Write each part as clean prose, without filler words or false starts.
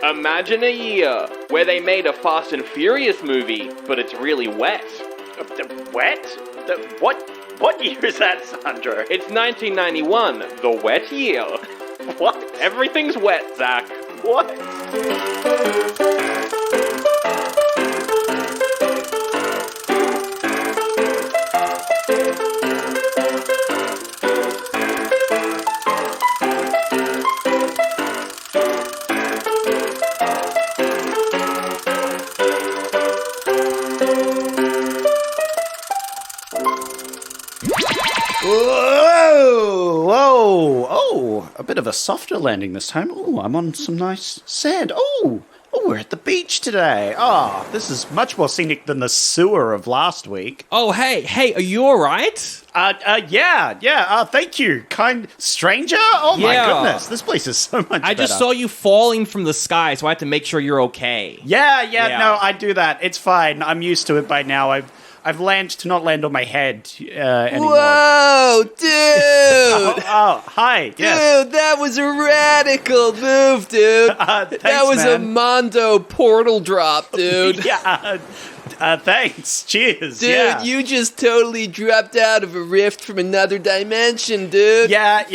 Imagine a year where they made a Fast and Furious movie, but it's really wet. Wet? What year is that, Sandro? It's 1991, the wet year. What? Everything's wet, Zach. What? Whoa! Oh, a bit of a softer landing this time. Oh, I'm on some nice sand. Oh, we're at the beach today. Oh, this is much more scenic than the sewer of last week. Oh, hey, are you alright? Yeah. Thank you, kind stranger. Oh my goodness, this place is so much better. I just saw you falling from the sky, so I had to make sure you're okay. Yeah. No, I do that. It's fine. I'm used to it by now. I've learned to not land on my head anymore. Whoa, dude! oh, hi. Yes. Dude, that was a radical move, dude. Thanks, that was man. a Mondo portal drop, dude. Yeah. Thanks. Cheers. Dude, you just totally dropped out of a rift from another dimension, dude. Yeah.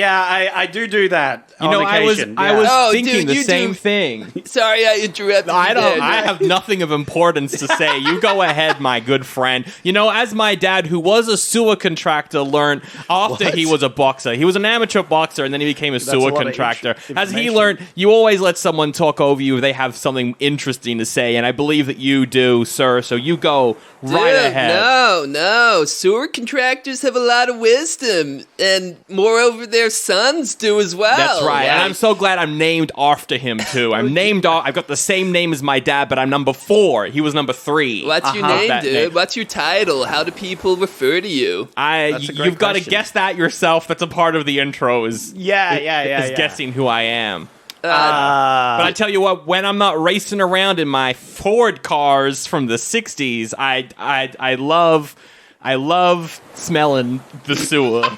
I do that. You know, on occasion. I was Oh, thinking dude, the you same do- thing. Sorry I interrupted I you don't. there, I dude. have nothing of importance to say. You go ahead, my good friend. You know, as my dad, who was a sewer contractor, learned after he was a boxer. He was an amateur boxer, and then he became a sewer contractor. As he learned, you always let someone talk over you if they have something interesting to say, and I believe that you do, sir. So you go right ahead. No. Sewer contractors have a lot of wisdom, and moreover, their sons do as well. That's right, and I'm so glad I'm named after him too. I've got the same name as my dad, but I'm number 4. He was number 3. What's your name, dude? What's your title? How do people refer to you? You've got to guess that yourself. That's a part of the intro. Is guessing who I am. But I tell you what, when I'm not racing around in my Ford cars from the 60s, I love smelling the sewer.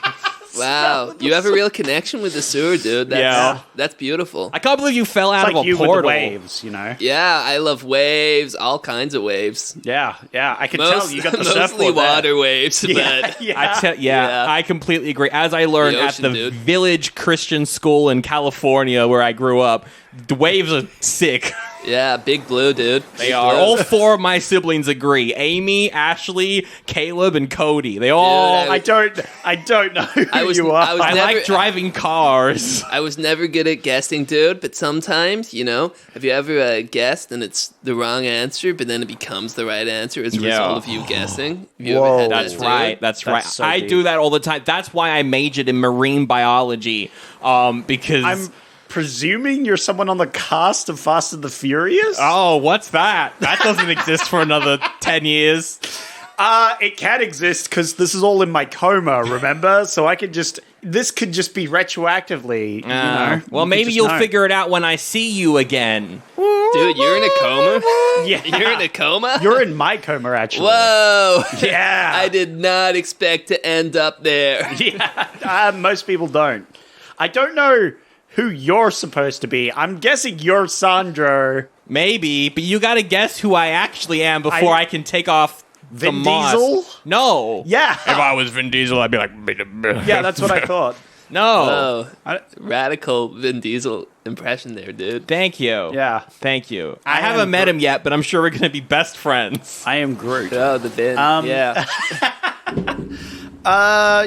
Wow, you have a real connection with the sewer, dude. That's beautiful. I can't believe you fell out It's like of a you portal. with the waves, you know. Yeah, I love waves, all kinds of waves. Yeah. I can tell you got the mostly surfboard water there. waves, but I completely agree. As I learned The ocean, at the dude. Village Christian School in California, where I grew up, the waves are sick. yeah, big blue, dude. They are. All 4 of my siblings agree. Amy, Ashley, Caleb, and Cody. They all... Dude, I don't know who you are. I like driving cars. I was never good at guessing, dude, but sometimes, have you ever guessed and it's the wrong answer, but then it becomes the right answer as a result of you guessing? Have you ever had That's that, right. That's right. so I deep. do that all the time. That's why I majored in marine biology, because... I'm presuming you're someone on the cast of Fast and the Furious? Oh, what's that? That doesn't exist for another 10 years. It can exist because this is all in my coma, remember? So this could just be retroactively, you know. Well, maybe you'll figure it out when I see you again. Dude, you're in a coma? Yeah. You're in a coma? You're in my coma, actually. Whoa! Yeah. I did not expect to end up there. Yeah. Most people don't. I don't know who you're supposed to be. I'm guessing you're Sandro. Maybe, but you gotta guess who I actually am before I can take off the Vin mask. Diesel? No. Yeah. If I was Vin Diesel, I'd be like... Yeah, that's what I thought. No. Oh, radical Vin Diesel impression there, dude. Thank you. Yeah. Thank you. I I haven't am met him yet, but I'm sure we're gonna be best friends. I am Groot. Oh, the Vin. Yeah.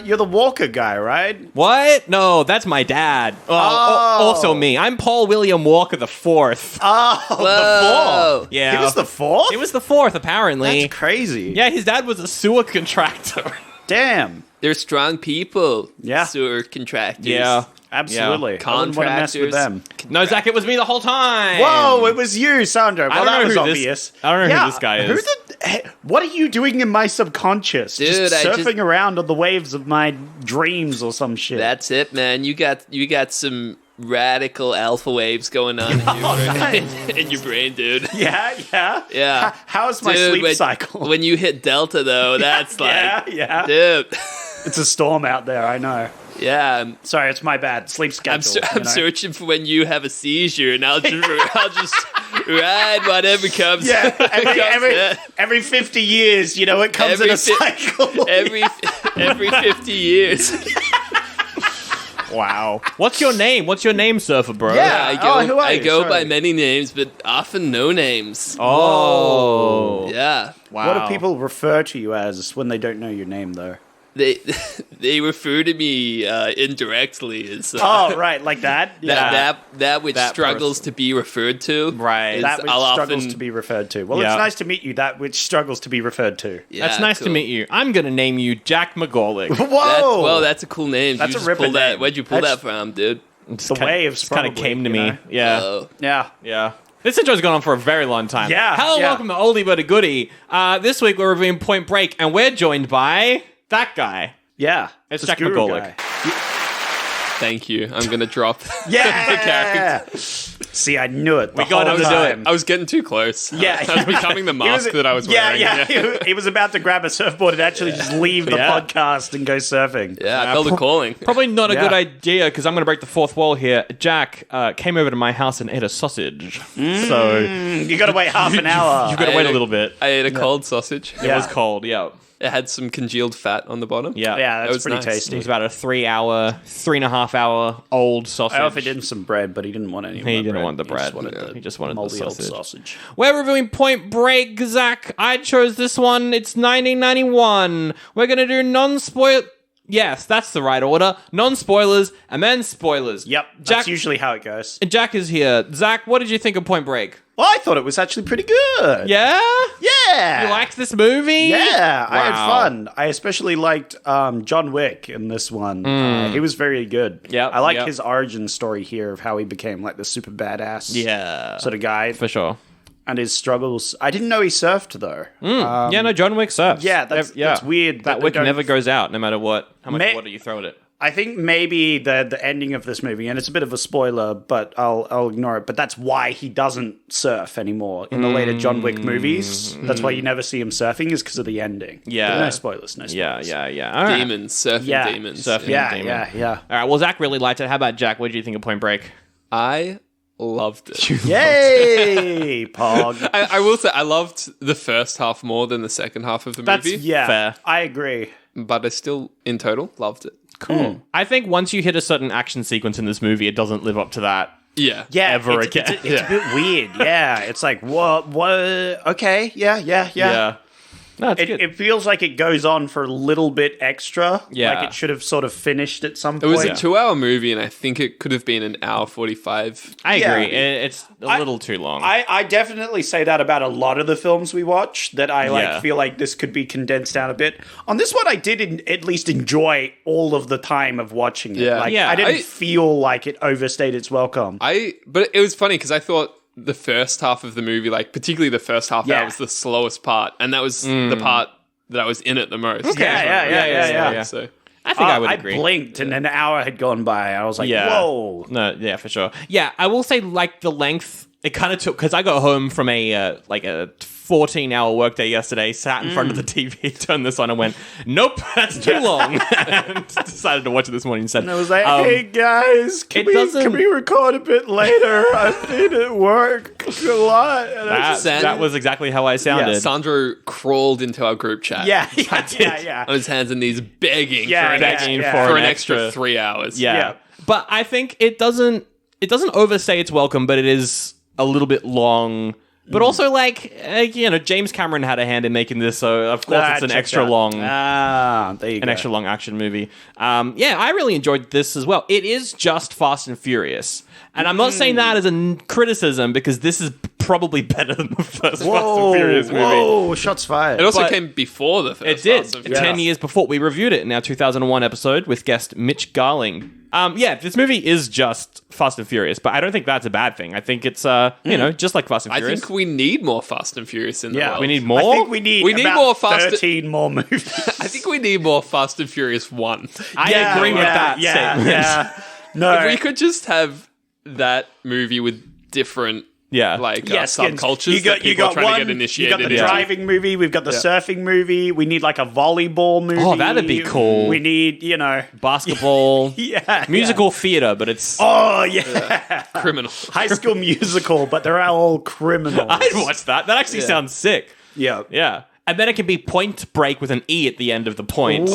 You're the Walker guy, right? What? No, that's my dad. Also me. I'm Paul William Walker the 4th. Oh, Whoa. the fourth. Yeah. He was the fourth? It was the 4th, apparently. That's crazy. Yeah, his dad was a sewer contractor. Damn. They're strong people. Yeah. Sewer contractors. Yeah. Absolutely. Yeah. I wouldn't want to mess with them. No, Zach, it was me the whole time. Whoa, it was you, Sandro. Well, I don't that know was who obvious. I don't know who this guy is. What are you doing in my subconscious? Dude, just surfing around on the waves of my dreams or some shit. That's it, man. You got some radical alpha waves going on in your brain, dude. Yeah. Yeah. How's my Dude, sleep cycle? When you hit delta, though, that's like, yeah. dude. It's a storm out there, I know. Yeah, Sorry, it's my bad. Sleep schedule. I'm searching for when you have a seizure, and I'll just ride whatever comes. Yeah, comes, every 50 years, it comes in a cycle. Every 50 years. Wow. What's your name? What's your name, Surfer Bro? Yeah. Who are I you? go Sorry. by many names, but often no names. Oh. Yeah. Wow. What do people refer to you as when they don't know your name, though? They refer to me indirectly as Oh, right, like that? Yeah. that which That struggles person. to be referred to. Right. is That which I'll struggles often- to be referred to. Well, Yeah. it's nice to meet you, that which struggles to be referred to. Yeah, That's nice to cool. meet you. I'm going to name you Jack McGorlick. Whoa! Well, that's a cool name. That's You a just ripping pull that. name. Where'd you pull That's- that from, dude? the waves kind of probably, came to you me. know? Yeah. Yeah. Yeah. This intro's gone on for a very long time. Yeah, Hello, yeah. welcome to Oldie But a Goodie. This week we're reviewing Point Break, and we're joined by that guy. Yeah. It's the Jack Guru McGorlick. guy. Thank you. I'm gonna drop. Yeah! the character. See, I knew it. We got him to do it. I was getting too close. Yeah. I was becoming the mask that I was wearing. Yeah. He was about to grab a surfboard and actually just leave the Yeah. podcast and go surfing. Yeah, I felt a calling. Probably not a Yeah. good idea, because I'm going to break the fourth wall here. Jack came over to my house and ate a sausage. So You got to wait half an hour. you've got to I wait ate a little bit. I ate a cold sausage. It was cold, yeah. It had some congealed fat on the bottom. Yeah. Yeah, That that's was pretty nice. tasty. It was about a 3.5 hour old sausage. I offered him some bread, but he didn't want any. He more didn't bread. want the bread. He He just wanted the moldy old sausage. sausage. We're reviewing Point Break, Zach. I chose this one. It's 1991. We're going to do non-spoil... Yes, that's the right order. Non-spoilers and then spoilers. Yep, that's Jack, usually how it goes. Jack is here. Zach, what did you think of Point Break? Well, I thought it was actually pretty good. Yeah? Yeah. You liked this movie? Yeah, I had Wow. fun. I especially liked John Wick in this one. He was very good. Yep, I like yep. his origin story here of how he became like the super badass Yeah. sort of guy For sure. and his struggles. I didn't know he surfed though. Yeah, no, John Wick surfs. yeah, that's weird. That they wick don't- never goes out, no matter what. How much May- water you throw at it. I think maybe the ending of this movie, and it's a bit of a spoiler, but I'll ignore it. But that's why he doesn't surf anymore in the later John Wick movies. That's why you never see him surfing, is because of the ending. Yeah. But no spoilers. No spoilers. Yeah. All right. Demons, surfing Yeah. demons. Surfing. Yeah, Demon. yeah. All right, well, Zach really liked it. How about Jack? What did you think of Point Break? I loved it. Yay, Pog. I will say I loved the first half more than the second half of the That's- movie. Yeah, Fair. I agree. But I still, in total, loved it. Cool. I think once you hit a certain action sequence in this movie, it doesn't live up to that. Yeah. Yeah, Ever it's, again. It's a bit weird. Yeah, it's like what? Okay, yeah. No, it's good. It feels like it goes on for a little bit extra. Yeah. Like it should have sort of finished at some It point. was a 2-hour movie, and I think it could have been an hour 45. I yeah. agree. It's a little too long. I definitely say that about a lot of the films we watch, that I Yeah. feel like this could be condensed down a bit. On this one, I did at least enjoy all of the time of watching it. Yeah. Like, Yeah, I didn't I- feel like it overstayed its welcome. But it was funny because I thought the first half of the movie, like particularly the first half, Yeah. that was the slowest part, and that was the part that I was in it the most. Yeah. So I think I would I agree. blinked and an hour had gone by. I was like, Yeah. whoa. No, yeah, for sure. Yeah, I will say, like, the length, it kind of took, because I got home from a 14-hour workday yesterday, sat in front of the TV, turned this on and went, nope, that's too long. And decided to watch it this morning instead. And I was like, hey guys, it doesn't- can we record a bit later? I've been at work a lot. And that was exactly how I sounded. Sandro crawled into our group chat. yeah. On his hands and knees, begging Yeah, for an an extra 3 hours. Yeah. But I think it doesn't overstay its welcome, but it is a little bit long. But also, James Cameron had a hand in making this, so of course it's an extra long, there you go. extra long action movie. I really enjoyed this as well. It is just Fast and Furious, and I'm not saying that as a criticism, because this is probably better than the first Fast and Furious movie. Whoa, shots fired. It also But came before the first. It did. Fast and Furious. 10 years before. We reviewed it in our 2001 episode with guest Mitch Garling. This movie is just Fast and Furious, but I don't think that's a bad thing. I think it's, just like Fast and I Furious. think we need more Fast and Furious in the world. we need more. I think we need about more Fast 13 more movies. I think we need more Fast and Furious 1. I agree with that statement. Yeah. No, If we could just have that movie with different Yeah. like skins. subcultures that people are trying to get initiated You got the into. driving movie. We've got the surfing movie. We need like a volleyball movie. Oh, that'd be cool. We need, Basketball. Musical theater, but it's... Oh, yeah. Criminal. High School Musical, but they're all criminals. I'd watch that. That actually sounds sick. Yeah. Yeah. And then it can be Point Break with an E at the end of the point.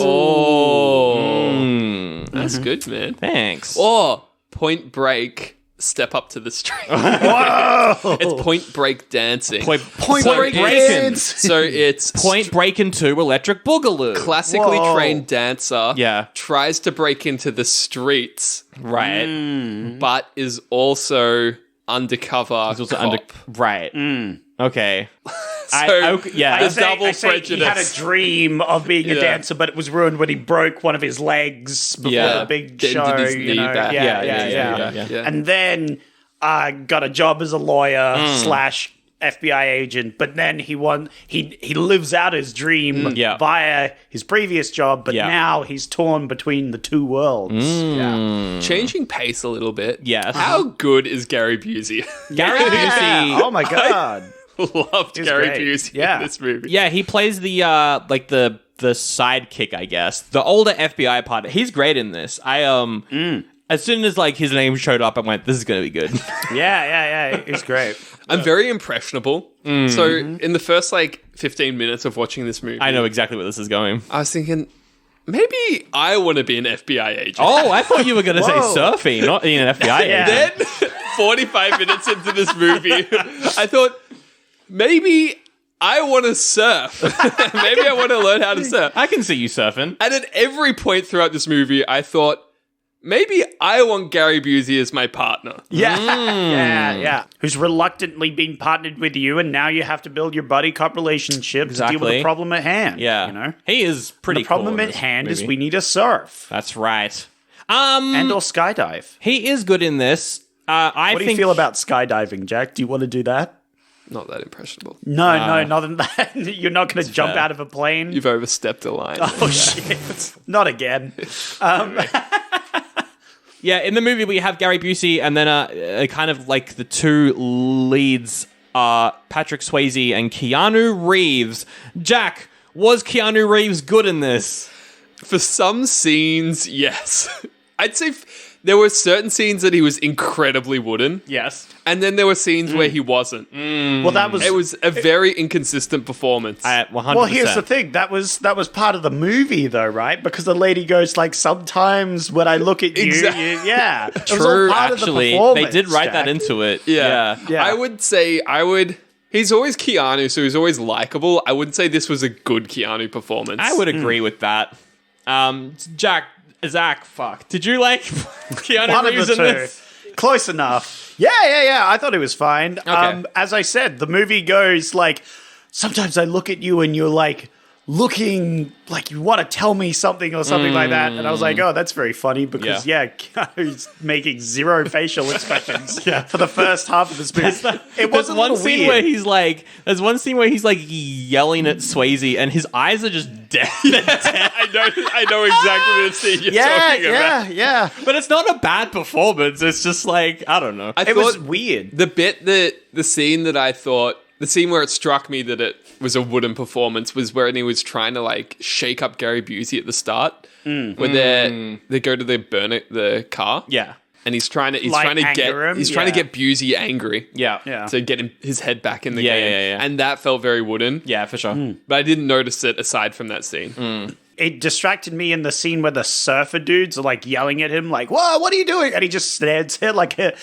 Oh. That's good, man. Thanks. Or Point Break, Step Up to the Street. Whoa! It's Point Break dancing. Point Break Breakin'. So it's Point Breakin' 2 Electric Boogaloo. classically Whoa. trained dancer. Yeah. Tries to break into the streets, Right. but is also undercover. It's also cop. Right. Okay. So, yeah. There's double I say he had a prejudice. dream of being a Yeah. dancer, but it was ruined when he broke one of his legs before Yeah. the big Did show. his knee back. Yeah. Yeah. And then got a job as a lawyer / FBI agent, but then he lives out his dream via his previous job, but now he's torn between the two worlds. Yeah. Changing pace a little bit. Yes. How good is Gary Busey? Gary Busey. Oh my god. Loved Gary great. Busey Yeah. in this movie. Yeah, he plays the sidekick, I guess. The older FBI partner. He's great in this. As soon as his name showed up, I went, this is going to be good. Yeah. He's great. I'm very impressionable. So in the first 15 minutes of watching this movie, I know exactly where this is going. I was thinking, maybe I want to be an FBI agent. Oh, I thought you were going to say Whoa. surfing, not being an FBI agent. Then 45 minutes into this movie, I thought, maybe I want to surf. Maybe I want to learn how to surf. I can see you surfing. And at every point throughout this movie, I thought, maybe I want Gary Busey as my partner. Yeah. Who's reluctantly been partnered with you, and now you have to build your buddy cop relationship to deal with Exactly. the problem at hand. Yeah. He is pretty The problem cool in at this hand is movie. we need a surf That's right. and or skydive. He is good in this. What do you feel about skydiving, Jack? Do you want to do that? Not that impressionable. No, not than that. You're not going to jump fair. out of a plane. You've overstepped the line. Oh shit! Not again. Yeah, in the movie we have Gary Busey, and then kind of the two leads are Patrick Swayze and Keanu Reeves. Jack, was Keanu Reeves good in this? For some scenes, yes. I'd say there were certain scenes that he was incredibly wooden, Yes. and then there were scenes where he wasn't. Well, that was. It was a very inconsistent performance. 100%. Well, here's the thing. That was part of the movie, though, right? Because the lady goes sometimes when I look at you, Exactly. yeah. It was all True, part of the actually. They performance, did write that Jack. into it. Yeah. Yeah. I would say he's always Keanu, so he's always likable. I wouldn't say this was a good Keanu performance. I would agree with that. Zach, fuck. Did you like Keanu One of Reeves the in two. this? Close enough. Yeah. I thought it was fine. Okay. As I said, the movie goes sometimes I look at you and you're looking like you want to tell me something or something like that. And I was like, oh, that's very funny because, Keanu's making zero facial expressions for the first half of this movie. It was There's a one little scene weird. where there's one scene where he's yelling at Swayze and his eyes are just dead. I know exactly the scene you're talking about. Yeah. But it's not a bad performance. It's just I don't know. It was weird. The scene where it struck me that it was a wooden performance was when he was trying to shake up Gary Busey at the start, where they go to the car, and he's trying to anger him? trying to get Busey angry, Yeah. to get his head back in the Yeah, game, yeah. and that felt very wooden. Yeah, for sure. But I didn't notice it aside from that scene. It distracted me in the scene where the surfer dudes are yelling at him, whoa, what are you doing? And he just stands there like an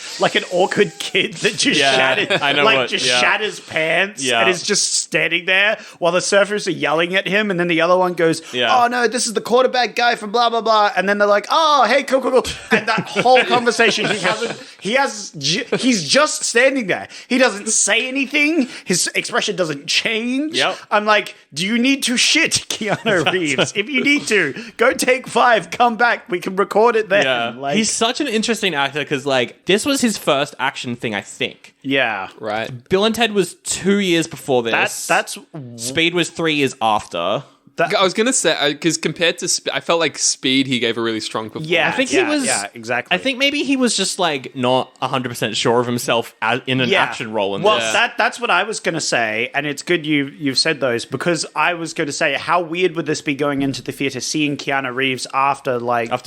awkward kid that just shatters pants and is just standing there while the surfers are yelling at him. And then the other one goes, oh no, this is the quarterback guy from blah, blah, blah. And then they're like, oh, hey, cool. And that whole conversation, he's just standing there. He doesn't say anything. His expression doesn't change. Yep. I'm like, do you need to shit, Keanu Reeves? If you need to, go take 5, come back. We can record it then. Yeah. He's such an interesting actor because this was his first action thing, I think. Yeah. Right. Bill and Ted was 2 years before this. That's Speed was 3 years after. I was gonna say because compared to, I felt like Speed, he gave a really strong performance. Yeah, I think he was. Yeah, exactly. I think maybe he was just like not 100% sure of himself in an action role. In well, this. that's what I was going to say, and it's good you've said those, because I was going to say, how weird would this be going into the theater seeing Keanu Reeves after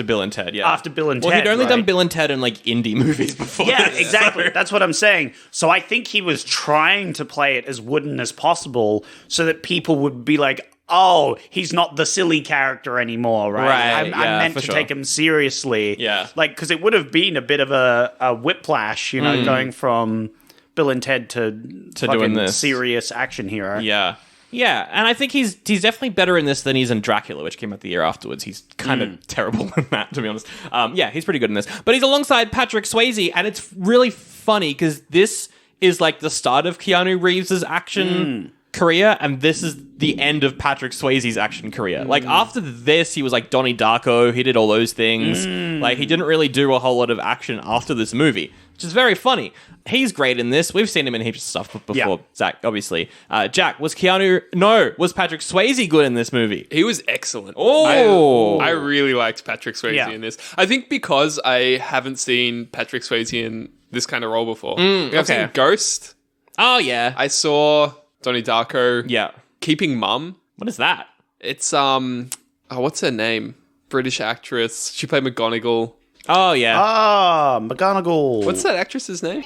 Bill and Ted, yeah. After Bill and Well, Ted, he'd only right? done Bill and Ted in like indie movies before. Yeah, this, exactly. so- That's what I'm saying. So I think he was trying to play it as wooden as possible so that people would be like, oh, he's not the silly character anymore, right? Right, I'm yeah, meant for to sure. take him seriously. Yeah. Like, because it would have been a bit of a whiplash, going from Bill and Ted to doing this. serious action hero. Yeah. Yeah, and I think he's definitely better in this than he's in Dracula, which came out the year afterwards. He's kind of terrible in that, to be honest. Yeah, he's pretty good in this. But he's alongside Patrick Swayze, and it's really funny because this is like the start of Keanu Reeves' action career, and this is the end of Patrick Swayze's action career. Like, after this, he was like Donnie Darko, he did all those things. Like, he didn't really do a whole lot of action after this movie, which is very funny. He's great in this. We've seen him in heaps of stuff before, Yeah. Zach, obviously. Jack, was Patrick Swayze good in this movie? He was excellent. Oh. I really liked Patrick Swayze in this. I think because I haven't seen Patrick Swayze in this kind of role before. I've okay. seen Ghost. Oh, yeah. I saw Donnie Darko. Yeah. Keeping Mum. What is that? It's what's her name? British actress. She played McGonagall. Oh, yeah. Ah, McGonagall. What's that actress's name?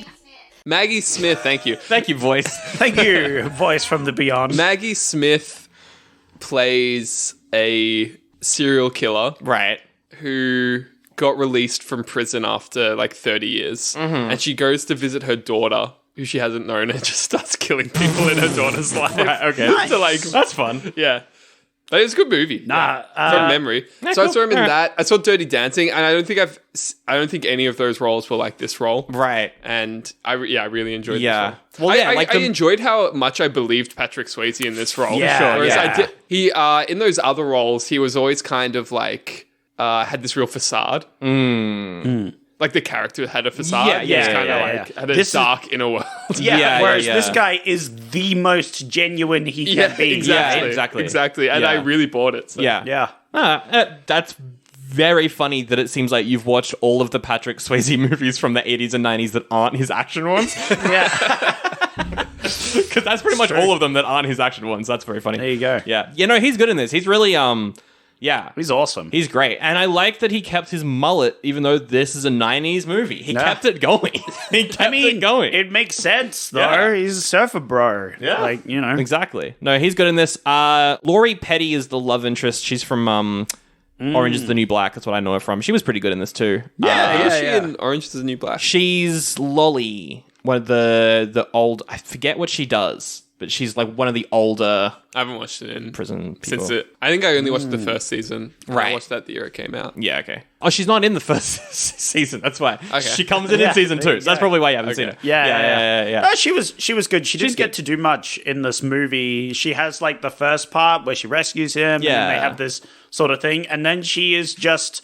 Maggie Smith. Thank you. Thank you, voice. Thank you, voice from the beyond. Maggie Smith plays a serial killer Right. who got released from prison after like 30 years. And she goes to visit her daughter, who she hasn't known, and just starts killing people in her daughter's life. Right, okay. So That's fun. yeah. But it's a good movie. Nah, From memory. So I cool. saw him in Alright. that. I saw Dirty Dancing, and I don't think any of those roles were like this role. Right. And I really enjoyed Yeah. this role. Well, yeah, I like I the- enjoyed how much I believed Patrick Swayze in this role. Yeah, sure, Whereas yeah. he in those other roles, he was always kind of like had this real facade. Like the character had a facade. Yeah, He was yeah, kind yeah, of yeah. like had a This is- dark inner world. Yeah, whereas yeah. this guy is the most genuine he can be. exactly, Yeah, exactly. exactly. And Yeah. I really bought it. So. Yeah. Yeah. That's very funny that it seems like you've watched all of the Patrick Swayze movies from the 80s and 90s that aren't his action ones. Yeah. Because that's pretty much all of them that aren't his action ones. That's very funny. There you go. Yeah. You know, he's good in this. He's really, yeah. He's awesome. He's great. And I like that he kept his mullet, even though this is a 90s movie. He kept it going. He kept it going. It makes sense, though. Yeah. He's a surfer bro. Yeah. Like, Exactly. No, he's good in this. Laurie Petty is the love interest. She's from Orange is the New Black. That's what I know her from. She was pretty good in this too. Was she in Orange is the New Black? She's Lolly, one of the old. I forget what she does, but she's like one of the older I haven't watched it in prison people. since it. I think I only watched the first season. Right. I watched that the year it came out. Yeah, okay. Oh, she's not in the first season. That's why. Okay. She comes in season there 2. you So that's go. probably why you haven't seen Okay. it. Yeah. yeah. No, she was good. She didn't She's get good. to do much in this movie. She has like the first part where she rescues him, and Yeah. then they have this sort of thing, and then she is just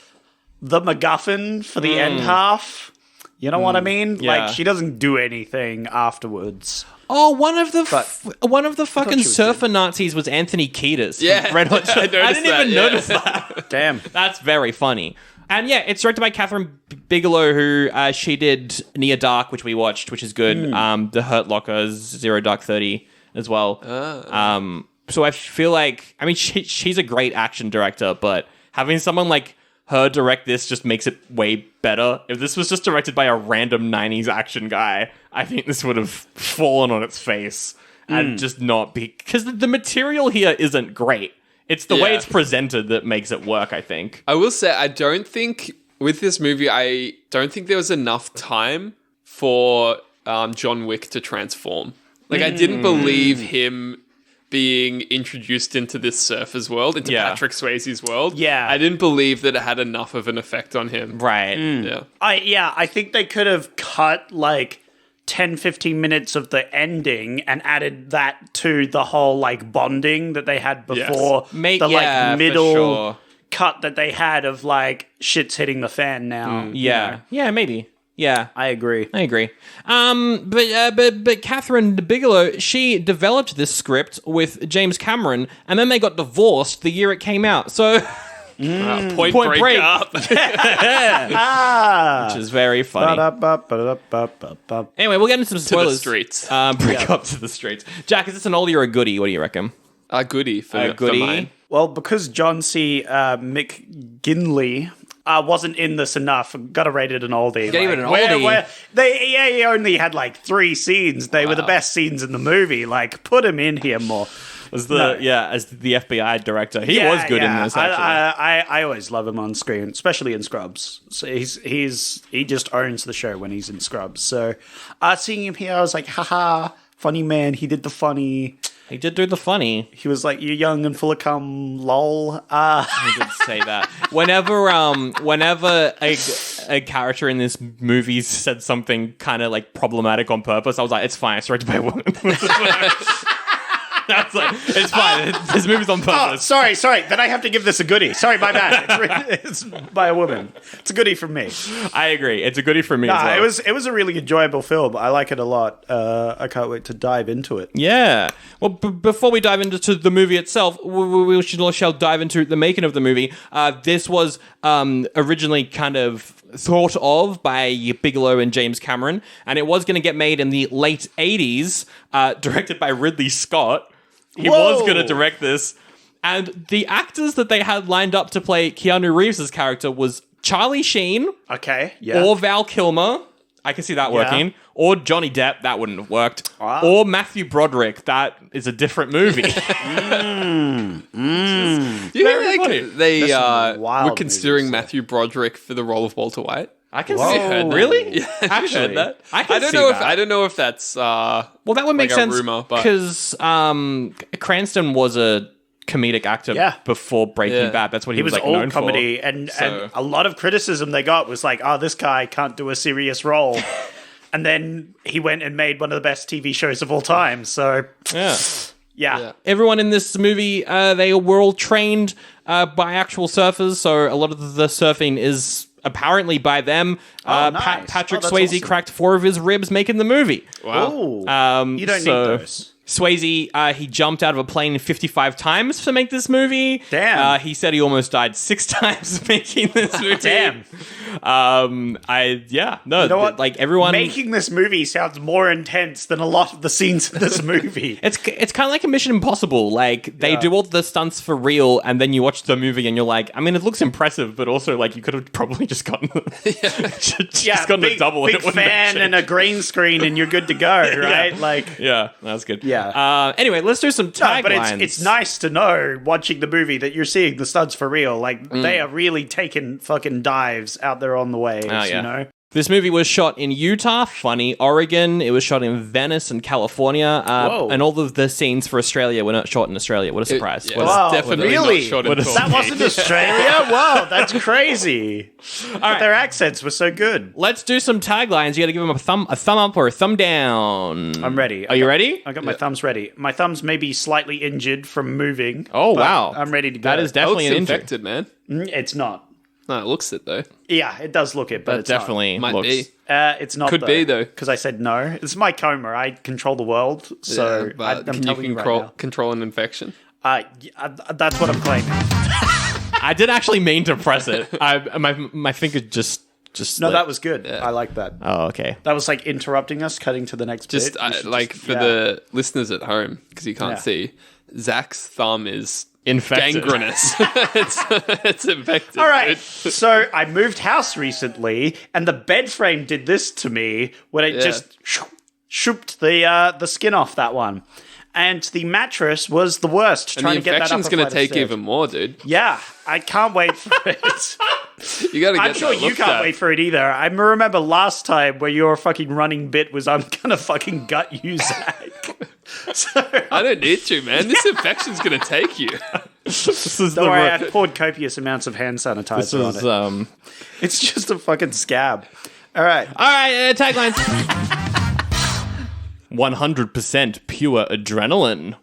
the MacGuffin for the end half. You know what I mean? Yeah. Like, she doesn't do anything afterwards. Oh, one of the fucking she was surfer Nazis was Anthony Kiedis. from Yeah. Red Hot. I I noticed didn't even that, yeah. notice that. Damn. That's very funny. And yeah, it's directed by Kathryn Bigelow, who she did Near Dark, which we watched, which is good. The Hurt Locker, Zero Dark 30 as well. So I feel like, I mean, she's a great action director, but having someone like her direct this just makes it way better. If this was just directed by a random 90s action guy, I think this would have fallen on its face and just not be... Because the material here isn't great. It's the way Yeah. it's presented that makes it work, I think. I will say, I don't think with this movie, I don't think there was enough time for John Wick to transform. Like, I didn't believe him being introduced into this surfer's world, into Yeah. Patrick Swayze's world. Yeah. I didn't believe that it had enough of an effect on him. Right. Yeah. I think they could have cut like 10, 15 minutes of the ending and added that to the whole like bonding that they had before the yeah, like for middle sure. cut that they had of like shit's hitting the fan now. Yeah. Yeah, maybe. Yeah. I agree. But Kathryn Bigelow, she developed this script with James Cameron, and then they got divorced the year it came out. So Point Break up. which is very funny. Anyway, we'll get into some spoilers. streets. Break up to the streets. Jack, is this an oldie or a goodie? What do you reckon? A goodie for goodie. mine. Well, because John C. McGinley wasn't in this enough, gotta rate it an oldie. Gave it an oldie. He only had like 3 scenes. They were the best scenes in the movie. Like, put him in here more. As the FBI director, he was good in this. Actually, I always love him on screen, especially in Scrubs. So he just owns the show when he's in Scrubs. So seeing him here, I was like, haha, funny man. He did the funny. he did do the funny. He was like, "You're young and full of cum, lol." He did say that. Whenever a character in this movie said something kind of like problematic on purpose, I was like, "It's fine. It's directed by a woman." That's like, it's fine. This movie's on purpose. Oh, sorry. Then I have to give this a goodie. Sorry, my bad. It's by a woman. It's a goodie from me. I agree. It's a goodie for me as well. It was a really enjoyable film. I like it a lot. I can't wait to dive into it. Yeah. Well, before we dive into the movie itself, we shall dive into the making of the movie. This was originally kind of thought of by Bigelow and James Cameron, and it was going to get made in the late 80s, directed by Ridley Scott. He was going to direct this. And the actors that they had lined up to play Keanu Reeves' character was Charlie Sheen. Okay, yeah. Or Val Kilmer. I can see that working. Or Johnny Depp. That wouldn't have worked. Wow. Or Matthew Broderick. That is a different movie. You Very funny. think they wild were considering movies. Matthew Broderick for the role of Walter White? I can Whoa. see that. Really? Yeah, have you Actually, heard that? I can don't see know that. I don't know if that's Well, that would make like a sense rumor, but because Cranston was a comedic actor before Breaking Bad. That's what he was like all known comedy, for. and a lot of criticism they got was like, "Oh, this guy can't do a serious role." And then he went and made one of the best TV shows of all time. So, yeah. Everyone in this movie, they were all trained by actual surfers, so a lot of the surfing is apparently by them. Nice. Patrick That's Swayze awesome. cracked 4 of his ribs making the movie. wow. Ooh. You don't so- need those. Swayze, he jumped out of a plane 55 times to make this movie. Damn. He said he almost died 6 times making this movie. Damn. No, You know what? like everyone Making this movie sounds more intense than a lot of the scenes in this movie. It's kind of like a Mission Impossible. Like they do all the stunts for real, and then you watch the movie and you're like, I mean, it looks impressive, but also like you could have probably just gotten just gotten a double. big and it wouldn't have fan changed. and a green screen, and you're good to go, right? Like, Yeah, that's good. Yeah. Anyway, let's do some no, taglines. but it's nice to know watching the movie that you're seeing the stunts for real. Like they are really taking fucking dives out there on the waves. You know. This movie was shot in Utah, funny, Oregon. It was shot in Venice and California. Whoa. And all of the scenes for Australia were not shot in Australia. What a surprise. Yeah, What a- Wow, definitely really? not shot in What a- That wasn't Australia? Wow, that's crazy. But their accents were so good. Let's do some taglines. You got to give them a thumb up or a thumb down. I'm ready. Are you ready? I got my thumbs ready. My thumbs may be slightly injured from moving. Oh, but wow. I'm ready to go. That is That looks definitely an injury. infected, man. It's not. No, it looks it though. Yeah, it does look it, but That it's definitely Might looks. be. not. It's not. Could be, though. because I said no. It's my coma. I control the world, so Yeah, but I'm can telling you you control right control an infection? now. That's what I'm claiming. I did actually mean to press it. My finger just No, slipped. that was good. I like that. Oh, okay. That was like interrupting us, cutting to the next Just bit. You should like just- for yeah. the listeners at home because you can't Yeah. see, Zach's thumb is Infected. gangrenous. it's infected. All right. dude. So I moved house recently, and the bed frame did this to me when it just shooped the skin off that one. And the mattress was the worst. And trying the to get that infection's up going to take even more, dude. Yeah, I can't wait for it. You got to get I'm sure that you looked can't at. wait for it either. I remember last time where your fucking running bit was, I'm gonna fucking gut you, Zach. So, I don't need to, man. This infection's going to take you. This is don't worry, I poured copious amounts of hand sanitizer This on is it. It's just a fucking scab. All right. All right, taglines. 100% pure adrenaline.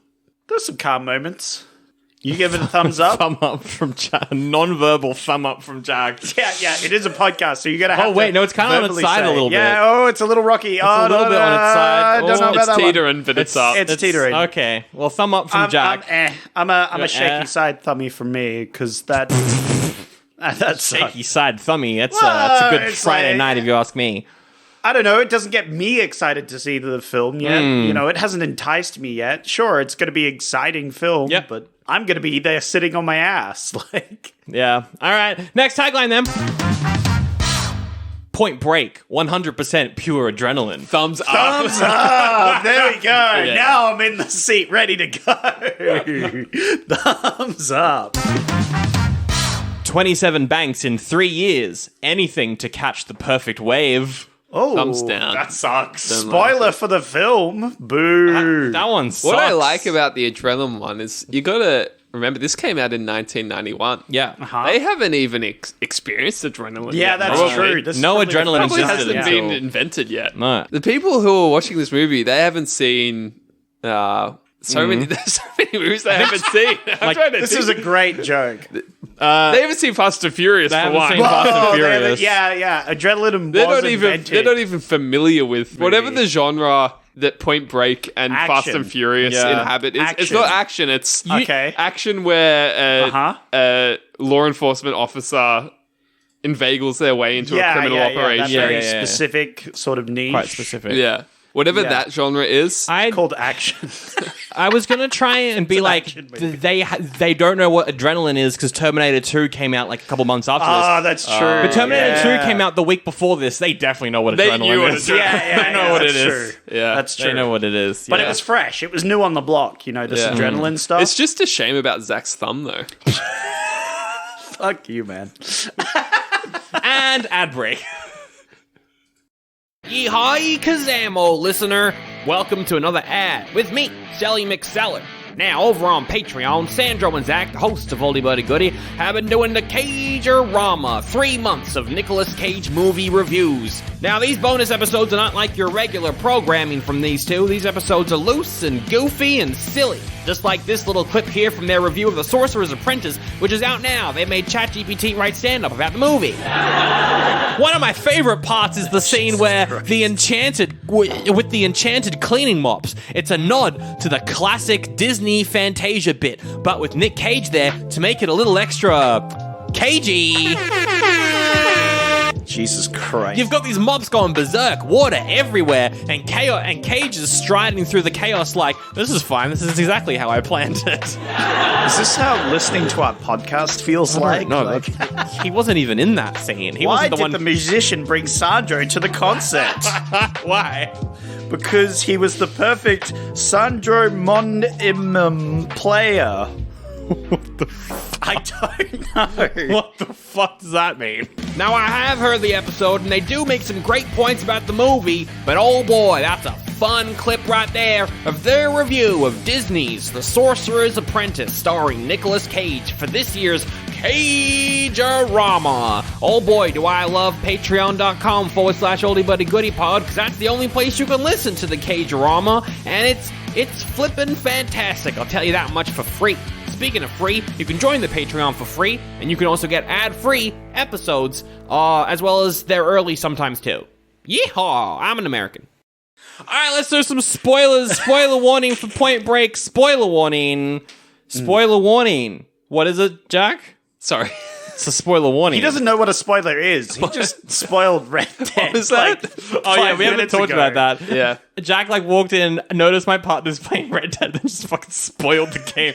There's some calm moments. You give it a thumbs up? Thumb up from Jack. Non-verbal thumb up from Jack. Yeah, it is a podcast, so you're going to have to. Oh, wait, no, it's kind of on its verbally side a say, little bit. Yeah, it's a little rocky. It's a little bit on its side. I don't know about It's that one. teetering, but it's up. It's teetering. Okay, well, thumb up from Jack. I'm a shaky side thummy from me, because that's Shaky side thummy. That's Well, a good it's Friday like- night if you ask me. I don't know. It doesn't get me excited to see the film yet. You know, it hasn't enticed me yet. Sure, it's going to be an exciting film, Yep. but I'm going to be there sitting on my ass. Like, Yeah. All right. Next tagline then. Point Break. 100% pure adrenaline. Thumbs up. thumbs up. There we go. Now I'm in the seat, ready to go. Thumbs up. 27 banks in 3 years. Anything to catch the perfect wave. Oh, Thumbs down. That sucks. Don't Spoiler like for the film. Boo. That one sucks. What I like about the adrenaline one is you got to remember this came out in 1991. Yeah. They haven't even experienced adrenaline. Yeah, yet, that's probably. true. This is No probably the adrenaline first Probably existed hasn't time. until- been invented yet. No. The people who are watching this movie, they haven't seen so many. There's so many movies they haven't seen. I'm trying to This think. is a great joke. They haven't seen Fast and Furious They for haven't one. seen Fast and Oh, Furious. yeah. Adrenaline They're was not even. invented. They're not even familiar with whatever the genre that Point Break and Fast Action. and Furious Yeah. inhabit. It's Action. not action. It's Okay. action where a law enforcement officer inveigles their way into a criminal That's operation. very Yeah. specific sort of niche. Quite specific. Yeah. Whatever Yeah. that genre is. Called action. I was gonna try and be like, action movie. they don't know what adrenaline is because Terminator 2 came out like a couple months after this. That's true. But Terminator 2 Yeah. came out the week before this. They definitely know what They adrenaline knew what is. adrenaline- Yeah, know what that's it is. true. Yeah. That's true. They know what it is. But yeah. it was fresh. It was new on the block. You know, this Yeah. adrenaline stuff. It's just a shame about Zach's thumb, though. Fuck you, man. And ad break. Yee-haw, Kazamo, listener. Welcome to another ad with me, Sally McSeller. Now, over on Patreon, Sandro and Zach, the hosts of Oldie Buddy Goodie, have been doing the Cage-a-rama, 3 months of Nicolas Cage movie reviews. Now, these bonus episodes are not like your regular programming from these two. These episodes are loose and goofy and silly. Just like this little clip here from their review of The Sorcerer's Apprentice, which is out now. They made ChatGPT write stand-up about the movie. One of my favorite parts is the scene where the enchanted with the enchanted cleaning mops. It's a nod to the classic Disney Fantasia bit, but with Nick Cage there to make it a little extra cagey. Jesus Christ. You've got these mops going berserk, water everywhere, and chaos, and Cage is striding through the chaos like, this is fine, this is exactly how I planned it. Is this how listening to our podcast feels like? No, Like, he wasn't even in that scene. He why wasn't the did one. the musician bring Sandro to the concert? Why? Because he was the perfect Sandro Mon player. I don't know. What the fuck does that mean? Now, I have heard the episode, and they do make some great points about the movie, but oh boy, that's a fun clip right there of their review of Disney's The Sorcerer's Apprentice, starring Nicolas Cage, for this year's Cage-a-rama. Oh boy, do I love patreon.com/oldiebuddygoodypod, because that's the only place you can listen to the Cage-a-rama, and it's flippin' fantastic, I'll tell you that much for free. Speaking of free, you can join the Patreon for free, and you can also get ad-free episodes, as well as they're early sometimes too. Yeehaw! I'm an American. All right, let's do some spoilers. Spoiler warning for Point Break. Spoiler warning. Spoiler warning. What is it, Jack? Sorry. It's a spoiler warning. He doesn't know what a spoiler is. He just spoiled Red Dead. was that? Oh yeah, we haven't talked about that. Yeah. Jack walked in, noticed my partner's playing Red Dead, and just fucking spoiled the game.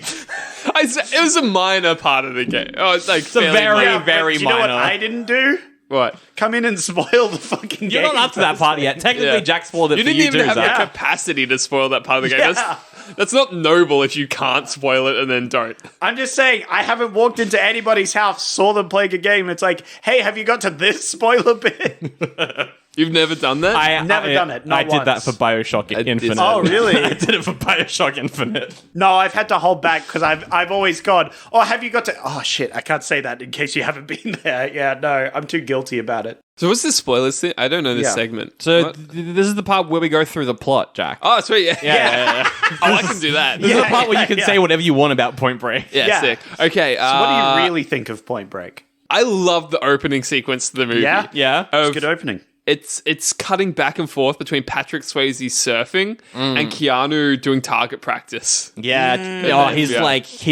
It was a minor part of the game. Oh, it's like It's a very, Yeah, but very you know what minor. I didn't do? What? Come in and spoil the fucking game. You're not up to that part yet. Technically, Yeah. Jack spoiled it You for didn't you even too, have Zach. the capacity to spoil that part of the game. Yeah. That's not noble if you can't spoil it and then don't. I'm just saying, I haven't walked into anybody's house, saw them playing a game, and it's like, hey, have you got to this spoiler bit? You've never done that? Never done it, not I did that once. for Bioshock Infinite. Oh, really? I did it for Bioshock Infinite. No, I've had to hold back because I've always gone, oh, have you got to... Oh, shit, I can't say that in case you haven't been there. Yeah, no, I'm too guilty about it. So what's the spoilers thing? I don't know this segment. So this is the part where we go through the plot, Jack. Oh, sweet. Yeah. Yeah. Oh, I can do that. This is the part where you can say whatever you want about Point Break. Yeah, sick. Okay. So what do you really think of Point Break? I love the opening sequence to the movie. Yeah? Yeah. It's a good opening. It's cutting back and forth between Patrick Swayze surfing and Keanu doing target practice. Yeah. Oh, he's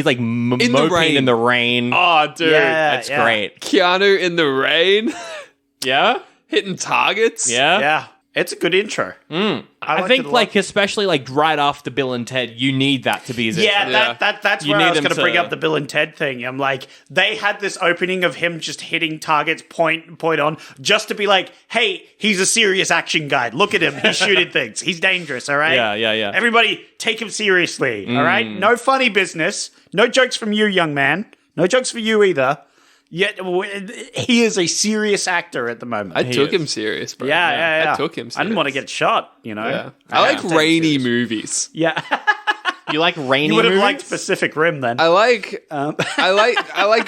like moping rain. in the rain. Oh, dude. That's great. Keanu in the rain, Yeah. hitting targets. Yeah. Yeah, it's a good intro. I think especially right after Bill and Ted, you need that to be his intro. That's You where I need was him going to bring to- up the Bill and Ted thing. I'm like, they had this opening of him just hitting targets point on, just to be like, hey, he's a serious action guy. Look at him. He's shooting things. He's dangerous, all right? Yeah. Everybody, take him seriously, all right? No funny business. No jokes from you, young man. No jokes for you either. Yet he is a serious actor at the moment. I took him serious, bro. Yeah. I took him serious. I didn't want to get shot, you know? Yeah. I like rainy movies. Yeah. You like rainy You would have movies? liked Pacific Rim then. I like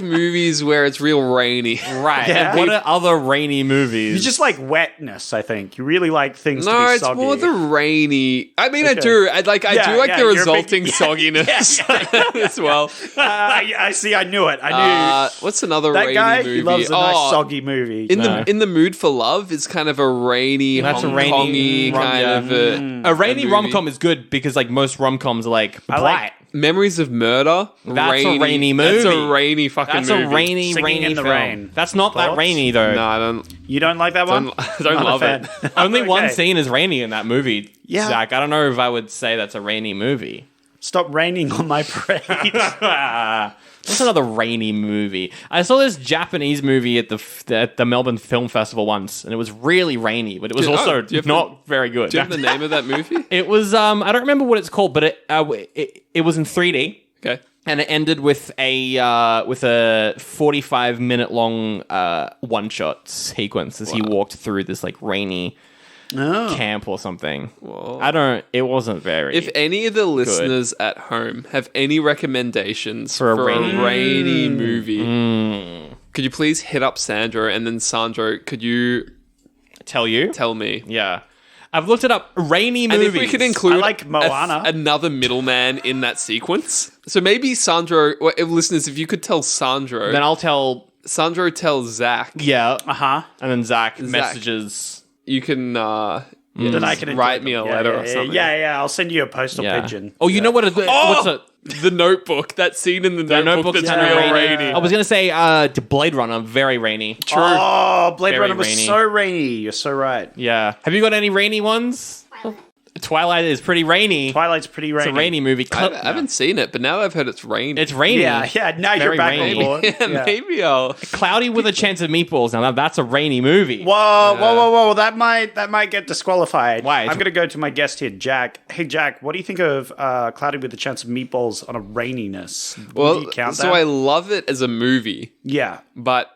movies where it's real rainy. Right. Yeah. What are other rainy movies? You just like wetness, I think. You really like things to No, be it's soggy. more the rainy. I mean, I Okay. do. I do like Yeah, the you're a big- resulting yeah, sogginess as well. I see. I knew it. I knew What's another that rainy guy. movie? He loves a nice soggy movie. In the Mood for Love is kind of a rainy, That's a Hong rainy Kongy kind rom- of a rainy movie. rom-com is good because most rom-coms are bright. like- Memories of Murder. That's a rainy movie. That's a rainy fucking That's movie. a rainy Singing in the film. Rain. That's not that Thoughts? rainy though. No, I don't. You don't like that one? Don't Not a love fan. it. Only one Okay. scene is rainy in that movie. Yeah. Zach, I don't know if I would say that's a rainy movie. Stop raining on my parade. What's another rainy movie? I saw this Japanese movie at the Melbourne Film Festival once, and it was really rainy, but it was Dude, also do you have not very good. Do you have the name of that movie? It was I don't remember what it's called, but it was in 3D. Okay. And it ended with a 45-minute long one shot sequence as he walked through this rainy camp or something. Whoa. It wasn't very. If any of the listeners at home have any recommendations for a rainy movie, could you please hit up Sandro, and then Sandro, could you tell me? Yeah. I've looked it up. Rainy And movies. if we could include I like Moana. another middleman in that sequence. So maybe Sandro, or listeners, if you could tell Sandro, then I'll tell. Sandro tells Zach. Yeah. Uh-huh. And then Zach messages. You can Then I can write me a letter or something. Yeah. I'll send you a postal Yeah. pigeon. Oh, you know what? What's The Notebook. That scene in the Notebook Notebook's that's kinda real rainy. I was gonna say Blade Runner, very rainy. True. Oh, Blade Very Runner was rainy. so rainy. You're so right. Yeah. Have you got any rainy ones? Twilight is pretty rainy. Twilight's pretty rainy. It's a rainy movie. I haven't seen it, but now that I've heard it's rainy. It's rainy. Yeah. Now Very you're back rainy. on board. Yeah. Maybe I'll. Cloudy with a Chance of Meatballs. Now that's a rainy movie. Whoa! That might get disqualified. Why? I'm gonna go to my guest here, Jack. Hey, Jack, what do you think of Cloudy with a Chance of Meatballs on a raininess? Do Well, you count so that? I love it as a movie, Yeah. but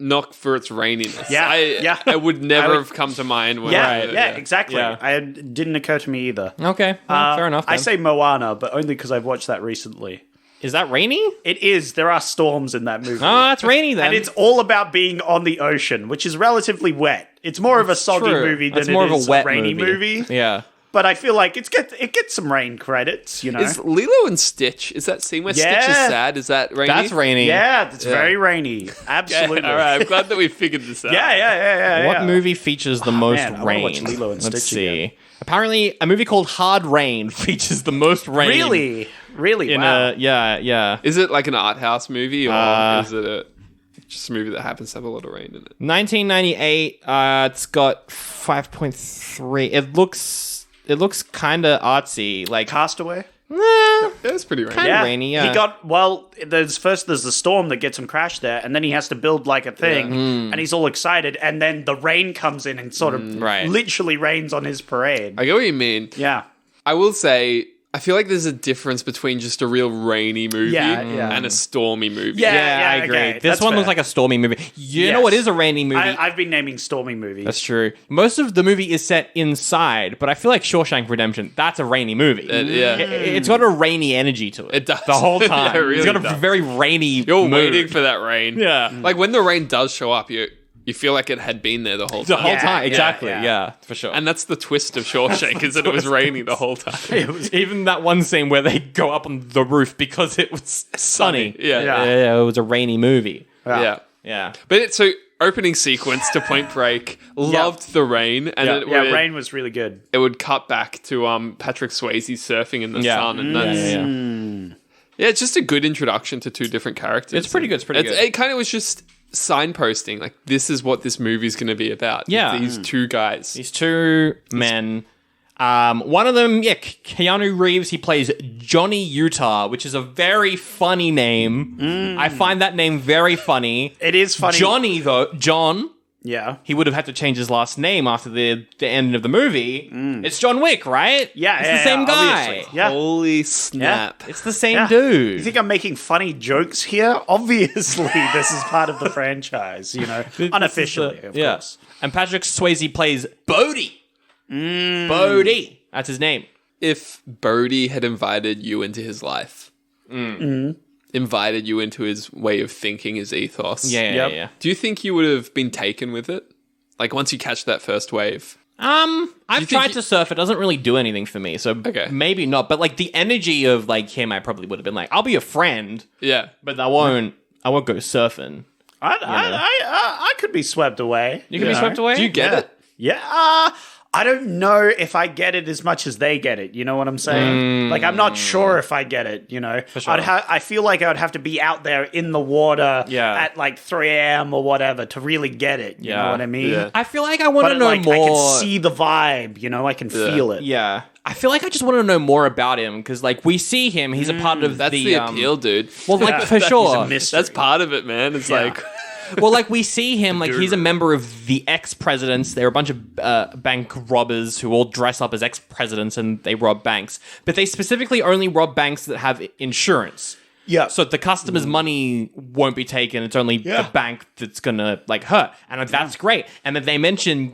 not for its raininess. Yeah, yeah. I would never I would- have come to mind when Yeah, I, yeah, exactly. Yeah. It didn't occur to me either. Okay. Well, fair enough. I then. say Moana, but only because I've watched that recently. Is that rainy? It is. There are storms in that movie. Oh, it's rainy then. And it's all about being on the ocean, which is relatively wet. It's more of a soggy True. movie than It's more it of is a wet rainy movie. Yeah. But I feel like it gets some rain credits, you know? Is Lilo and Stitch? Is that scene where Stitch is Yeah. sad? Is that rainy? That's rainy. Yeah, it's Yeah. very rainy. Yeah, Absolutely. all right, I'm glad that we figured this out. Yeah. What movie features the most man, I wanna rain? watch Lilo and Let's Stitch see. again. Apparently, a movie called Hard Rain features the most rain. Really? In Wow. yeah. Is it like an art house movie, or is it just a movie that happens to have a lot of rain in it? 1998. It's got 5.3. It looks kind of artsy, like Castaway? Yeah, it's pretty rainy. Kinda rainy. Yeah. There's the storm that gets him crashed there, and then he has to build like a thing, and he's all excited, and then the rain comes in and sort of Right. literally rains on his parade. I get what you mean. Yeah. I will say, I feel like there's a difference between just a real rainy movie and a stormy movie. Yeah, I agree. okay, This that's one fair. looks like a stormy movie. You know what is a rainy movie? I've been naming stormy movies. That's true. Most of the movie is set inside, but I feel like Shawshank Redemption, that's a rainy movie. It's got a rainy energy to it. It does. The whole time. Yeah, it really it's got a does. very rainy You're mood. waiting for that rain. Yeah. Like when the rain does show up, you feel like it had been there the whole The time. whole time. Exactly. yeah. Yeah, for sure. And that's the twist of Shawshank, is that it was raining the whole time. Even that one scene where they go up on the roof because it was sunny. Yeah. It was a rainy movie. Yeah. Yeah. But so opening sequence to Point Break, loved the rain, and Rain was really good. it would cut back to Patrick Swayze surfing in the sun, and that's it's just a good introduction to two different characters. It's pretty good. It's pretty good. It kind of was just signposting, like this is what this movie's going to be about. Yeah. These two guys. These two men. One of them, Keanu Reeves, he plays Johnny Utah, which is a very funny name. I find that name very funny. It is funny. Johnny, though, John, Yeah. he would have had to change his last name after the end of the movie. It's John Wick, right? Yeah, It's yeah, the same yeah, guy. obviously. Yeah. Holy snap. It's the same Yeah. dude. You think I'm making funny jokes here? Obviously, this is part of the franchise, unofficially, of course. And Patrick Swayze plays Bodhi. Bodhi. That's his name. If Bodhi had invited you into his life, invited you into his way of thinking, his ethos, Yeah. do you think you would have been taken with it? Like once you catch that first wave? I've tried to surf. It doesn't really do anything for me, so maybe not. But like the energy of like him, I probably would have been like, I'll be a friend, Yeah. but I won't go surfing. I could be swept away. You can be swept away. Do you get it? Yeah. I don't know if I get it as much as they get it. You know what I'm saying? Like, I'm not sure if I get it, For sure. I feel like I would have to be out there in the water Yeah. at like 3 a.m. or whatever to really get it. You know what I mean? Yeah. I feel like I want But to know like, more. I can see the vibe, I can feel it. Yeah. I feel like I just want to know more about him because, like, we see him. He's a part of That's the appeal, dude. Well, like, for He's a sure. mystery. That's part of it, man. It's like... Well, like, we see him, like, he's a member of the ex-presidents. They're a bunch of bank robbers who all dress up as ex-presidents and they rob banks. But they specifically only rob banks that have insurance. Yeah. So the customer's money won't be taken. It's only the bank that's gonna, like, hurt. And that's great. And then they mention,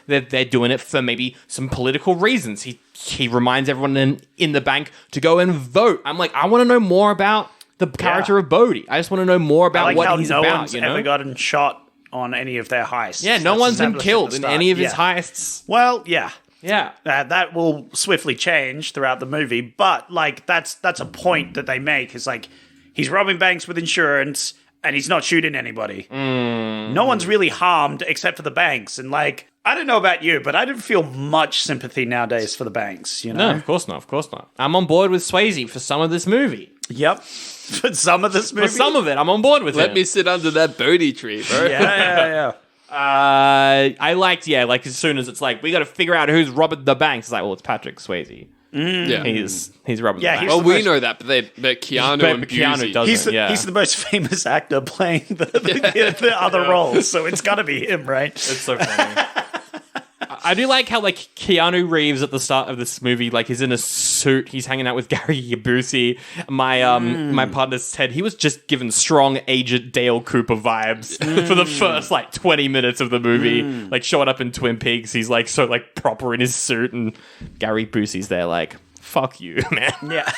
that they're doing it for maybe some political reasons. He reminds everyone in the bank to go and vote. I'm like, I want to know more about the character of Bodhi. I just want to know more about Like how what he's no about, one's ever gotten shot on any of their heists. Yeah, no That's one's been established at killed the in start. any of his Yeah. heists. Well, yeah. Yeah. That will swiftly change throughout the movie, but like that's a point that they make is like he's robbing banks with insurance and he's not shooting anybody. No one's really harmed except for the banks, and like I don't know about you, but I don't feel much sympathy nowadays for the banks. No, of course not. Of course not. I'm on board with Swayze for some of this movie. Yep. For some of this movie. For some of it, I'm on board with Let him. me sit under that Bodhi tree, bro. Yeah. I liked, like as soon as it's like we got to figure out who's robbing the banks. It's like, well, it's Patrick Swayze. Yeah. He's robbing. Yeah, the he's banks. Well, the we most- know that, but Keanu But and Keanu Busey. doesn't. He's the most famous actor playing the other roles, so it's got to be him, right? It's so funny. I do like how like Keanu Reeves at the start of this movie, like he's in a suit, he's hanging out with Gary Busey. My partner said he was just given strong Agent Dale Cooper vibes for the first like 20 minutes of the movie. Like showing up in Twin Peaks, he's like so like proper in his suit, and Gary Busey's there like, fuck you, man. Yeah.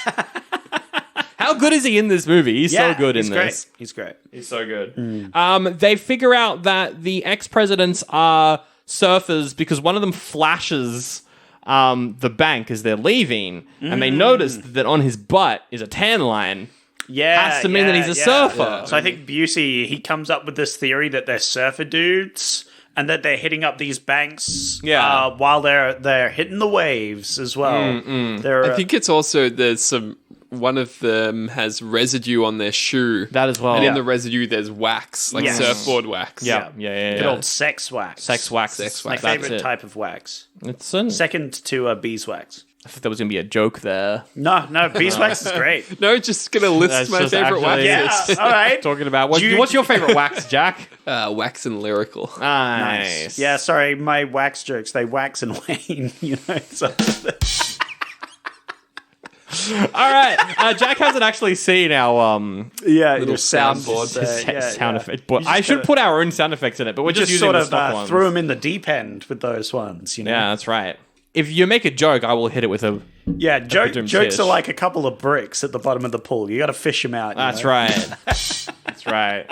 How good is he in this movie? He's so good in he's this. Great. He's great. He's so good. They figure out that the ex-presidents are surfers because one of them flashes the bank as they're leaving, and they notice that on his butt is a tan line. Yeah. Has to mean that he's a surfer. Yeah. So I think Busey, he comes up with this theory that they're surfer dudes and that they're hitting up these banks while they're hitting the waves as well. They're, I think it's also one of them has residue on their shoe. That as well. And in Yeah. the residue, there's wax, like Yes. surfboard wax. Yeah. good old sex wax. Sex wax. Sex My wax. That's favorite it. type of wax. It's Second to beeswax. I thought there was going to be a joke there. No, beeswax is great. No, just gonna list That's my just favorite actually- waxes. Yeah, all right. Talking about Dude. what's your favorite wax, Jack? Wax and lyrical. Nice. Yeah, sorry, my wax jokes, they wax and wane, So. All right. Jack hasn't actually seen our your soundboard. sound effect. But I should put our own sound effects in it, but we're just using sort the of stock ones. threw him in the deep end with those ones. You know? Yeah, that's right. If you make a joke, I will hit it with a... Yeah, jokes tish. are like a couple of bricks at the bottom of the pool. You got to fish them out. That's right. That's right.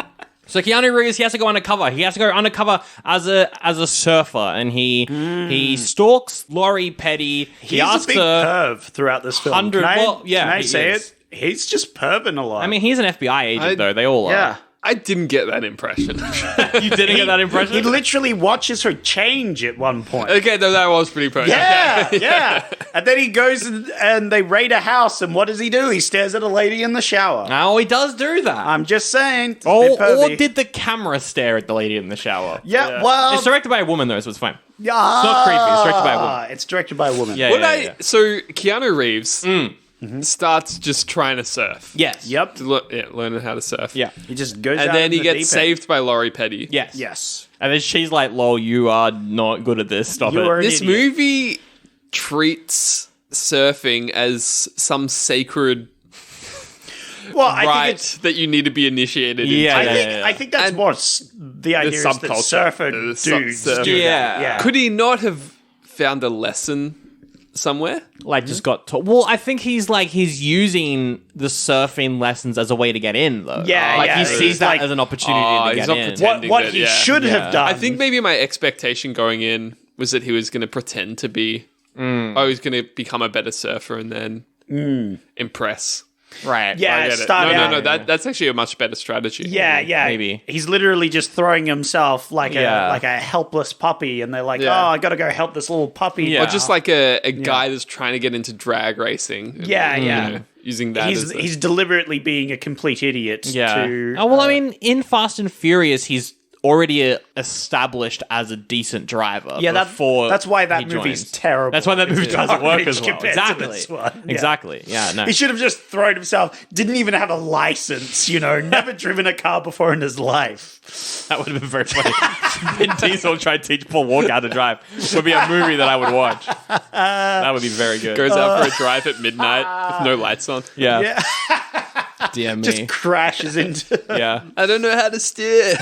So Keanu Reeves, he has to go undercover. He has to go undercover as a surfer, and he stalks Laurie Petty. He He's asks a big her perv throughout this film. Can I he say is. it? He's just perving a lot. I mean, he's an FBI agent, though. They all are. yeah. I didn't get that impression. You didn't get that impression? He literally watches her change at one point. Okay, no, that was pretty perfect. Yeah. And then he goes and they raid a house, and what does he do? He stares at a lady in the shower. Oh, he does do that. I'm just saying. It's a bit Or pervy. did the camera stare at the lady in the shower? Yeah, well... It's directed by a woman, though, so it's fine. Yeah, It's not creepy. It's directed by a woman. It's directed by a woman. Yeah. So Keanu Reeves starts just trying to surf. Yes. Yep. Learning how to surf. Yeah. He just goes And out then in he the gets deep saved by Laurie Petty. Yes. End. Yes. And then she's like, lol, you are not good at this. Stop You it. are an This idiot. movie treats surfing as some sacred Well, I right think it's... that you need to be initiated Yeah, into. I think that's And more the idea is that subculture. surfer The dudes surfer. do Yeah. that. Yeah. Could he not have found a lesson somewhere? Like, just got taught. Well, I think he's using the surfing lessons as a way to get in, though. Yeah, Like, yeah. he sees He's that like, as an opportunity to he's get not in. pretending. what that, he yeah. should have done. I think maybe my expectation going in was that he was going to pretend to be. Oh, he's going to become a better surfer and then impress. Right. Yeah, I get it. start out. No. That's actually a much better strategy. Yeah. Maybe. He's literally just throwing himself like Yeah. a helpless puppy, and they're like, Yeah. "Oh, I got to go help this little puppy." Yeah. Or just like a guy that's trying to get into drag racing. and, Yeah, you yeah. know, using that as He's deliberately being a complete idiot. Yeah. To, Oh, well, I mean, in Fast and Furious, he's already established as a decent driver. Yeah, before that's why that he movie's joins. terrible. That's why that movie It's doesn't work as garbage well. compared to Exactly. this one. Yeah. Exactly. Yeah. No. He should have just thrown himself. Didn't even have a license. Never driven a car before in his life. That would have been very funny. Vin Diesel tried to teach Paul Walker how to drive. Would be a movie that I would watch. That would be very good. goes out for a drive at midnight with no lights on. Yeah. Yeah, Dear me. just crashes into. Yeah. I don't know how to steer.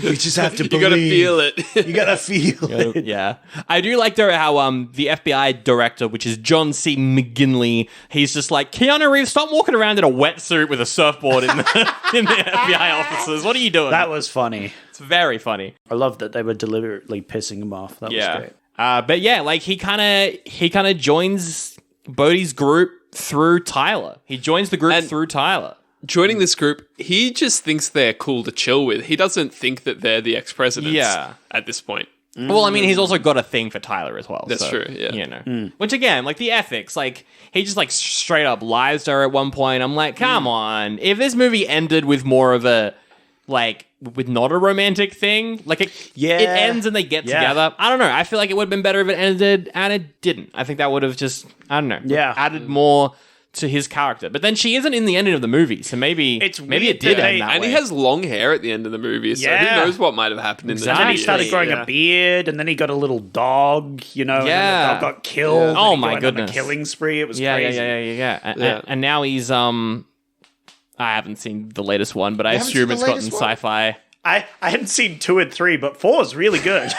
We just have to You gotta feel it. You gotta feel it. Yeah. I do like though how the FBI director, which is John C. McGinley, he's just like, Keanu Reeves, stop walking around in a wetsuit with a surfboard in the FBI offices. What are you doing? That was funny. It's very funny. I love that they were deliberately pissing him off. That was great. But yeah, like he kind of joins Bodhi's group through Tyler. He joins the group through Tyler. Joining this group, he just thinks they're cool to chill with. He doesn't think that they're the ex-presidents at this point. Well, I mean, he's also got a thing for Tyler as well. That's true, yeah. Which again, like the ethics, like he just like straight up lies to her at one point. I'm like, come on. If this movie ended with more of a like with not a romantic thing, like it ends and they get together. I don't know. I feel like it would have been better if it ended and it didn't. I think that would have just added more to his character. But then she isn't in the ending of the movie, so maybe it did end that And way. he has long hair at the end of the movie, so who knows what might have happened in the And then he movie. started growing a beard, and then he got a little dog, and then the dog got killed. Oh, and he my went on goodness. a killing spree. It was Yeah. crazy. And now he's I haven't seen the latest one, but I assume it's gotten sci-fi. I hadn't seen 2 and 3, but 4 is really good.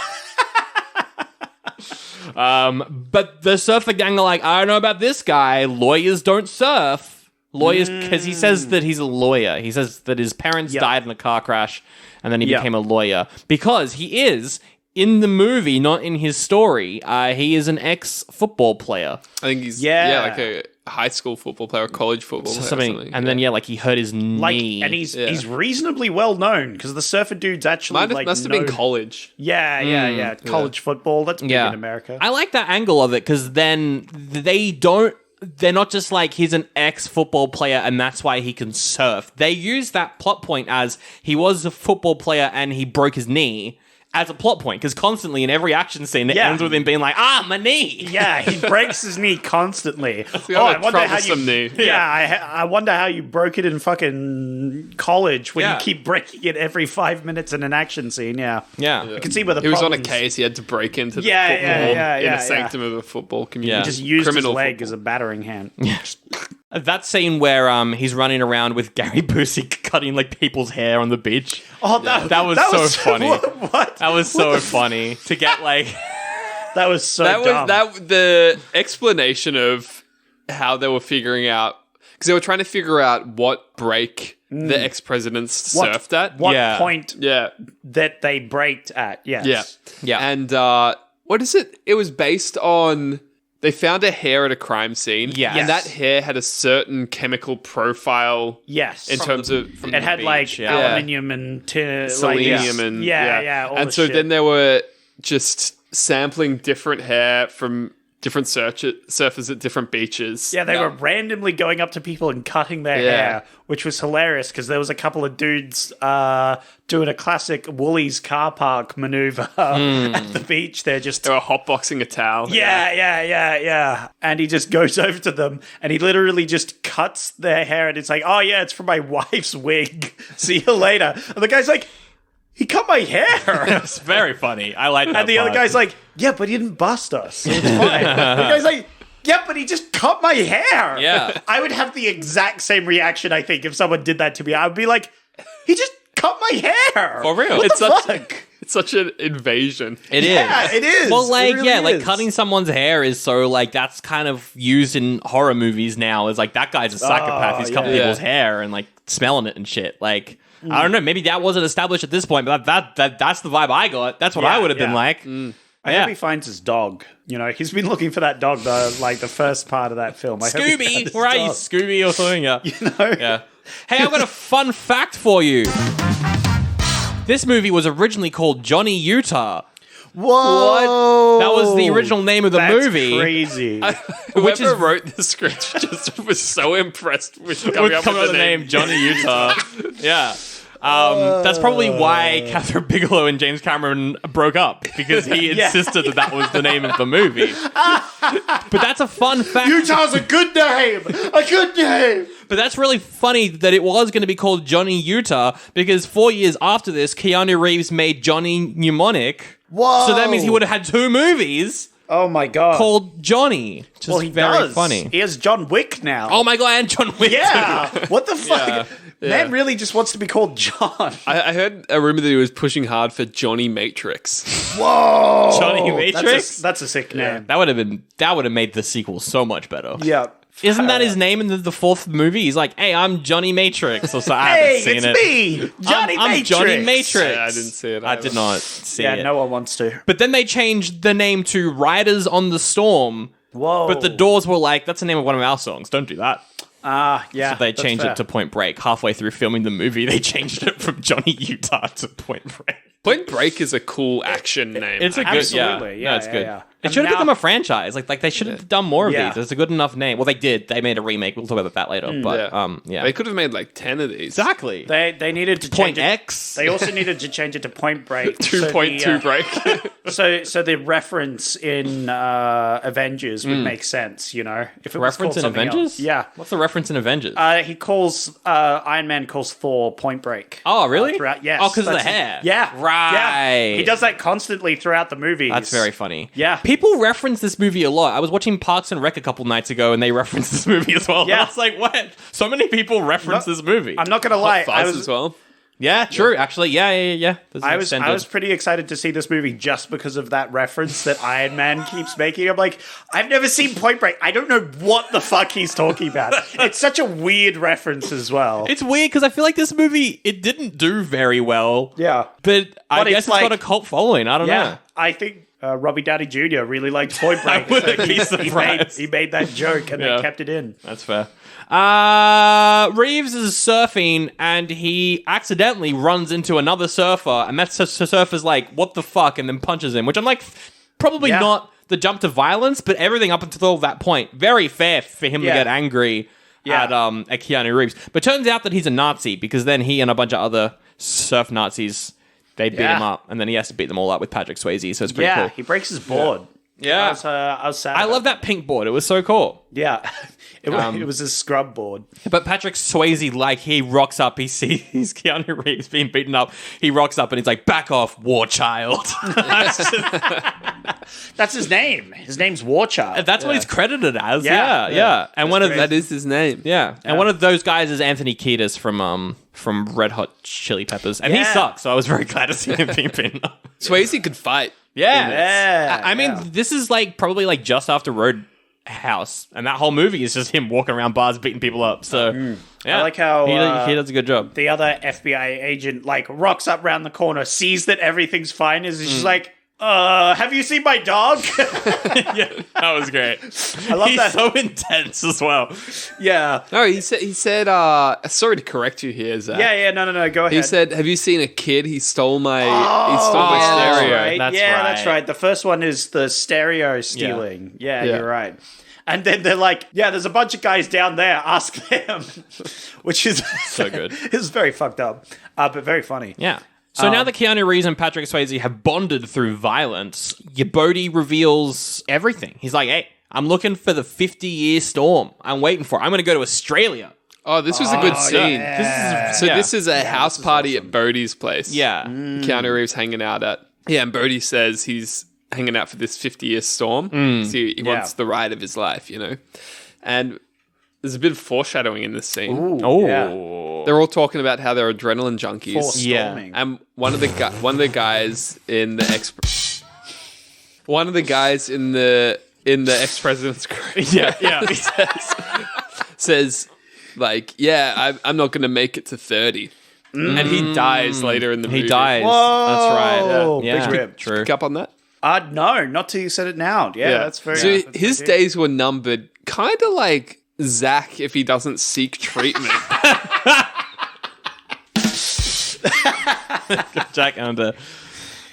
But the surfer gang are like, I don't know about this guy. Lawyers don't surf. Lawyers, because he says that he's a lawyer. He says that his parents died in a car crash, and then he became a lawyer. Because he is, in the movie, not in his story, he is an ex-football player. I think he's like a high school football player, a college football player. Something. And then, like, he hurt his knee. And he's reasonably well known, because the surfer dude's actually must have been college. Yeah. College football. That's big in America. I like that angle of it, because then they're not just like he's an ex-football player and that's why he can surf. They use that plot point as he was a football player and he broke his knee as a plot point, because constantly in every action scene, it ends with him being like, my knee. Yeah, he breaks his knee constantly. I wonder how you... knee. Yeah, I wonder how you broke it in fucking college when you keep breaking it every 5 minutes in an action scene. Yeah. Yeah. I can see where the He was on a problems- case. He had to break into the Yeah, football in a sanctum of a football community. Yeah. He just used his Criminal leg football. as a battering hand. That scene where he's running around with Gary Busey cutting like people's hair on the beach. Oh, That was so funny. What? That was so funny to get like... That was so That dumb. was the explanation of how they were figuring out, because they were trying to figure out what break the ex-presidents surfed at. What point Yeah. that they braked at, yes. Yeah. And what is it? It was based on... They found a hair at a crime scene. Yes. And that hair had a certain chemical profile Yes. in terms of... It had like aluminium and selenium and... all and the so shit. then they were just sampling different hair from different surfers at different beaches. Yeah, they were randomly going up to people and cutting their hair, which was hilarious because there was a couple of dudes doing a classic Woolies car park maneuver at the beach. They're just... They were hotboxing a towel. Yeah. And he just goes over to them and he literally just cuts their hair and it's like, oh yeah, it's from my wife's wig. See you later. And the guy's like, he cut my hair. It's very funny. I like that. And the other guy's like, yeah, but he didn't bust us. So it's fine. The guy's like, yeah, but he just cut my hair. Yeah. I would have the exact same reaction, I think, if someone did that to me. I would be like, he just cut my hair. For real. What It's the such- fuck? It's such an invasion. It is. Yeah, it is. Well, like, It really like is. cutting someone's hair is so, like, that's kind of used in horror movies now. Is like, that guy's a psychopath who's cutting people's hair and, like, smelling it and shit. Like, I don't know. Maybe that wasn't established at this point, but that's the vibe I got. That's what I would have been like. I hope he finds his dog. You know, he's been looking for that dog the first part of that film. I hope he found Scooby, his where are you, dog. Scooby or something? Yeah. You know? Yeah. Hey, I've got a fun fact for you. This movie was originally called Johnny Utah. Whoa! That was the original name of the That's movie. crazy. is- Whoever wrote the script just was so impressed with coming up with the name Johnny Utah. Yeah. That's probably why Kathryn Bigelow and James Cameron broke up, because he insisted that was the name of the movie. But that's a fun fact. Utah's a good name! A good name! But that's really funny that it was going to be called Johnny Utah, because 4 years after this, Keanu Reeves made Johnny Mnemonic. Whoa! So that means he would have had 2 movies Oh my god. called Johnny. Which well, is he very does. funny. He has John Wick now. Oh my god, and John Wick. yeah! too. What the fuck? Man really just wants to be called John. I heard a rumor that he was pushing hard for Johnny Matrix. Whoa! Johnny Matrix? That's a sick name. That would have made the sequel so much better. Yeah. Isn't that his name in the 4th movie? He's like, hey, I'm Johnny Matrix. Or so I Hey, haven't seen it's it. me! Johnny I'm Matrix! Johnny Matrix. Yeah, I didn't see it I either. did not see Yeah, it. no one wants to. But then they changed the name to Riders on the Storm. Whoa. But the Doors were like, that's the name of one of our songs. Don't do that. Yeah. So they that's changed fair. it to Point Break. Halfway through filming the movie, they changed it from Johnny Utah to Point Break. Point Break is a cool action name. It's a good, Absolutely. no, it's good. Yeah. It And should have now- become a franchise. Like they should have done more of Yeah. these. It's a good enough name. Well, they did. They made a remake. We'll talk about that later. But yeah, They could have made like 10 of these. exactly. They needed to Point change it. X. They also needed to change it to Point Break. 2.2 break. So the reference in Avengers would make sense, you know? If it was Reference called in something Avengers? else. Yeah. What's the reference in Avengers? He calls Iron Man calls Thor Point Break. Oh, really? Yes. Oh, 'cause of the that's- hair. Yeah. Right. Yeah. He does that constantly throughout the movies. That's very funny. Yeah. People reference this movie a lot. I was watching Parks and Rec a couple nights ago, and they referenced this movie as well. Yeah. And I was like, what? So many people reference this movie. I'm not gonna lie. Fuzz as well. Yeah, true. Actually, yeah. There's an I extended- was pretty excited to see this movie just because of that reference that Iron Man keeps making. I'm like, I've never seen Point Break. I don't know what the fuck he's talking about. It's such a weird reference as well. It's weird because I feel like this movie, it didn't do very well. Yeah. But I But guess it's it's got like- a cult following. I don't know. Yeah, I think Robbie Downey Jr. really liked Point Break. wouldn't be surprised. He made that joke and Yeah. they kept it in. That's fair. Reeves is surfing and he accidentally runs into another surfer, and that surfer's like, what the fuck, and then punches him, which I'm like, probably Yeah. not the jump to violence, but everything up until that point, very fair for him to Yeah. get angry at Keanu Reeves. But turns out that he's a Nazi, because then he and a bunch of other surf Nazis They beat him up, and then he has to beat them all up with Patrick Swayze, so it's pretty cool. He breaks his board. Yeah. I was sad. I love that pink board. It was so cool. Yeah. It was a scrub board. But Patrick Swayze, like, he rocks up. He sees Keanu Reeves being beaten up. He rocks up and he's like, back off, War Child. That's his name. His name's War Child. That's what he's credited as. Yeah. Yeah. And one of That is his name. Yeah. And one of those guys is Anthony Kiedis from Red Hot Chili Peppers. And he Yeah. sucks, so I was very glad to see him being beaten up. Swayze could fight. Yeah. I mean, this is like probably like just after Roadhouse, and that whole movie is just him walking around bars beating people up. So yeah, I like how he does a good job. the other FBI agent like rocks up round the corner, sees that everything's fine, is just like, have you seen my dog? Yeah, that was great. I love He's that. so intense as well. Yeah. No, he said, sorry to correct you here, Zach. Yeah, no, go ahead. He said, have you seen a kid? He stole my yeah, stereo. That's right. That's That's right. right. The first one is the stereo stealing. Yeah, you're right. And then they're like, yeah, there's a bunch of guys down there. Ask them, which is So good. It's very fucked up, but very funny. Yeah. So now that Keanu Reeves and Patrick Swayze have bonded through violence, Bodhi reveals everything. He's like, hey, I'm looking for the 50-year storm. I'm waiting for it. I'm going to go to Australia. Oh, this was a good scene. Yeah. This is a house party at Bodhi's place. Yeah. Keanu Reeves hanging out at. Yeah, and Bodhi says he's hanging out for this 50-year storm. So he wants the ride of his life, you know? And there's a bit of foreshadowing in this scene. Oh. Yeah. They're all talking about how they're adrenaline junkies. For storming. And one of the guys in the ex-president's group Yeah. says like, yeah, I'm not going to make it to 30. And he dies later in the movie. He dies. Whoa. That's right. Big Yeah. rip. True. Pick up on that? No, not till you said it now. Yeah, that's very. So that's his very days were numbered, kind of like Zach if he doesn't seek treatment. Jack and a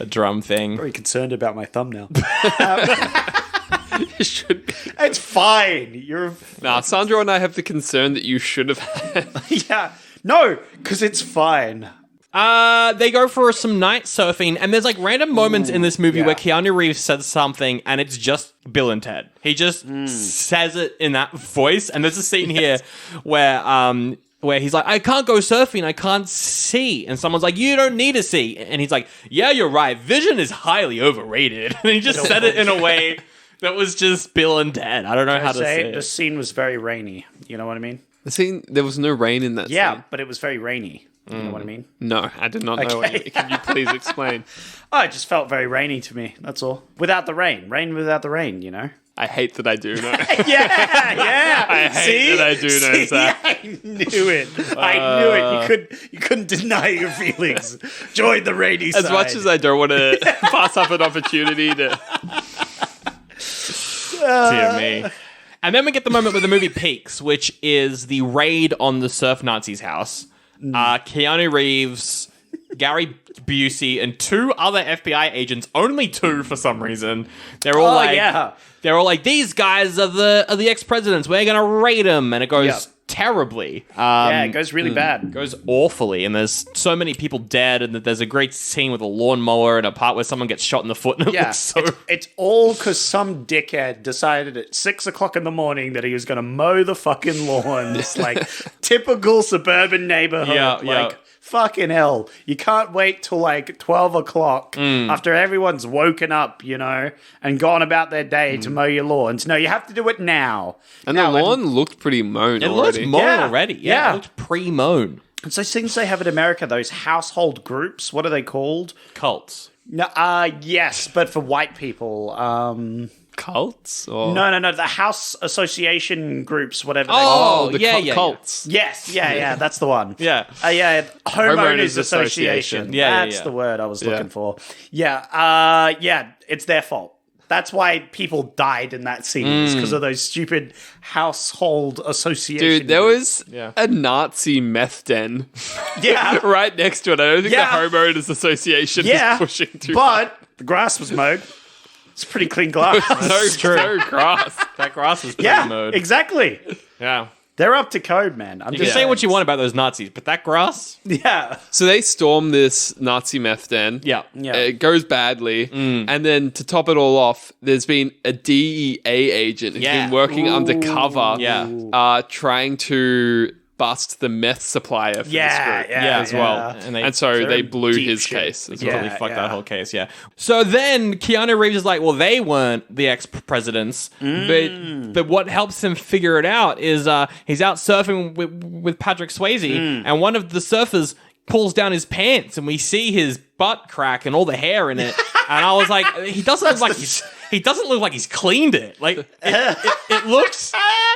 drum thing. very concerned about my thumbnail. It should be. It's fine. You're. Nah, Sandro and I have the concern that you should have had. Yeah. No, because it's fine. They go for some night surfing, and there's like random moments in this movie where Keanu Reeves says something, and it's just Bill and Ted. He just says it in that voice, and there's a scene here where he's like, I can't go surfing, I can't see. And someone's like, you don't need to see. And he's like, yeah, you're right, vision is highly overrated. And he just said it in a way that was just Bill and Ted. I don't know how to say The it. scene was very rainy. You know what I mean? The scene, there was no rain in that Yeah, scene. but it was very rainy. You know what I mean? No, I did not know. Okay. Can you please explain? Oh, it just felt very rainy to me. That's all. Without the rain. Rain without the rain, you know? I hate that I do know. Yeah. I hate that I do know, Zach. I knew it. I knew it. You couldn't deny your feelings. Join the rainy side. As much as I don't want to pass up an opportunity to... Dear me. And then we get the moment where the movie peaks, which is the raid on the surf Nazis' house. Keanu Reeves, Gary Busey, and two other FBI agents. Only two for some reason. They're all they're all like, these guys are the ex-presidents. We're gonna raid them, and it goes terribly. Yeah, it goes really bad. Goes awfully, and there's so many people dead, and there's a great scene with a lawnmower and a part where someone gets shot in the foot. And it Yeah, looks so it's all because some dickhead decided at 6 o'clock in the morning that he was going to mow the fucking lawn. It's like typical suburban neighborhood. Yeah. Fucking hell. You can't wait till like 12 o'clock after everyone's woken up, you know, and gone about their day to mow your lawns. No, you have to do it now. And the lawn looked pretty mown It already. looks mown Yeah. already. Yeah. It looks pre-mown. And so things they have in America, those household groups, what are they called? Cults. No, yes, but for white people. Cults? Or... No, the house association groups, whatever Oh, the yeah. cults. Yes, yeah, that's the one. Yeah. Homeowners Association. Yeah, That's yeah. the word I was looking for. Yeah, it's their fault. That's why people died in that scene, because of those stupid household association. Dude, there groups. was a Nazi meth den Yeah, right next to it. I don't think Yeah. the Homeowners Association yeah, is pushing too but the grass was mowed. It's pretty clean grass. hard. No grass. That grass is pretty Yeah, mowed. exactly. Yeah. They're up to code, man. You can say what you want about those Nazis, but that grass? Yeah. So they storm this Nazi meth den. Yeah. It goes badly. And then to top it all off, there's been a DEA agent who's been working undercover trying to bust the meth supplier for this group as well. And so they blew his case. They completely fucked that whole case, So then Keanu Reeves is like, well, they weren't the ex-presidents, but what helps him figure it out is he's out surfing with Patrick Swayze, and one of the surfers pulls down his pants, and we see his butt crack and all the hair in it. And I was like, he doesn't look like he's cleaned it. Like it looks.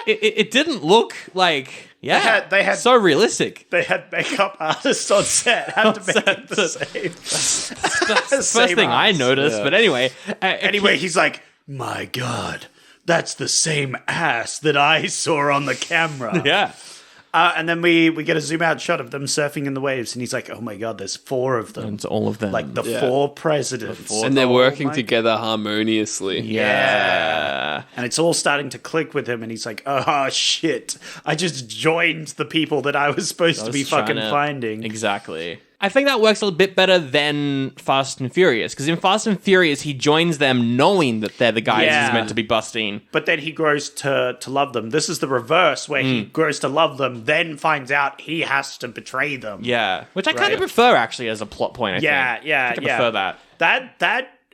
It didn't look like. Yeah, they had so realistic. They had makeup artists on set. Had to make it the same. That's the first thing I noticed. But anyway, he's like, my God, that's the same ass that I saw on the camera. Yeah. And then we get a zoom out shot of them surfing in the waves, and he's like, "Oh my God, there's 4 of them. It's all of them, like the 4 presidents, and they're working together harmoniously." Yeah, and it's all starting to click with him, and he's like, "Oh shit, I just joined the people that I was supposed to be fucking finding." Exactly. I think that works a little bit better than Fast and Furious, because in Fast and Furious, he joins them knowing that they're the guys he's meant to be busting. But then he grows to love them. This is the reverse, where he grows to love them, then finds out he has to betray them. Yeah, which I kind of prefer, actually, as a plot point, I think. I prefer that.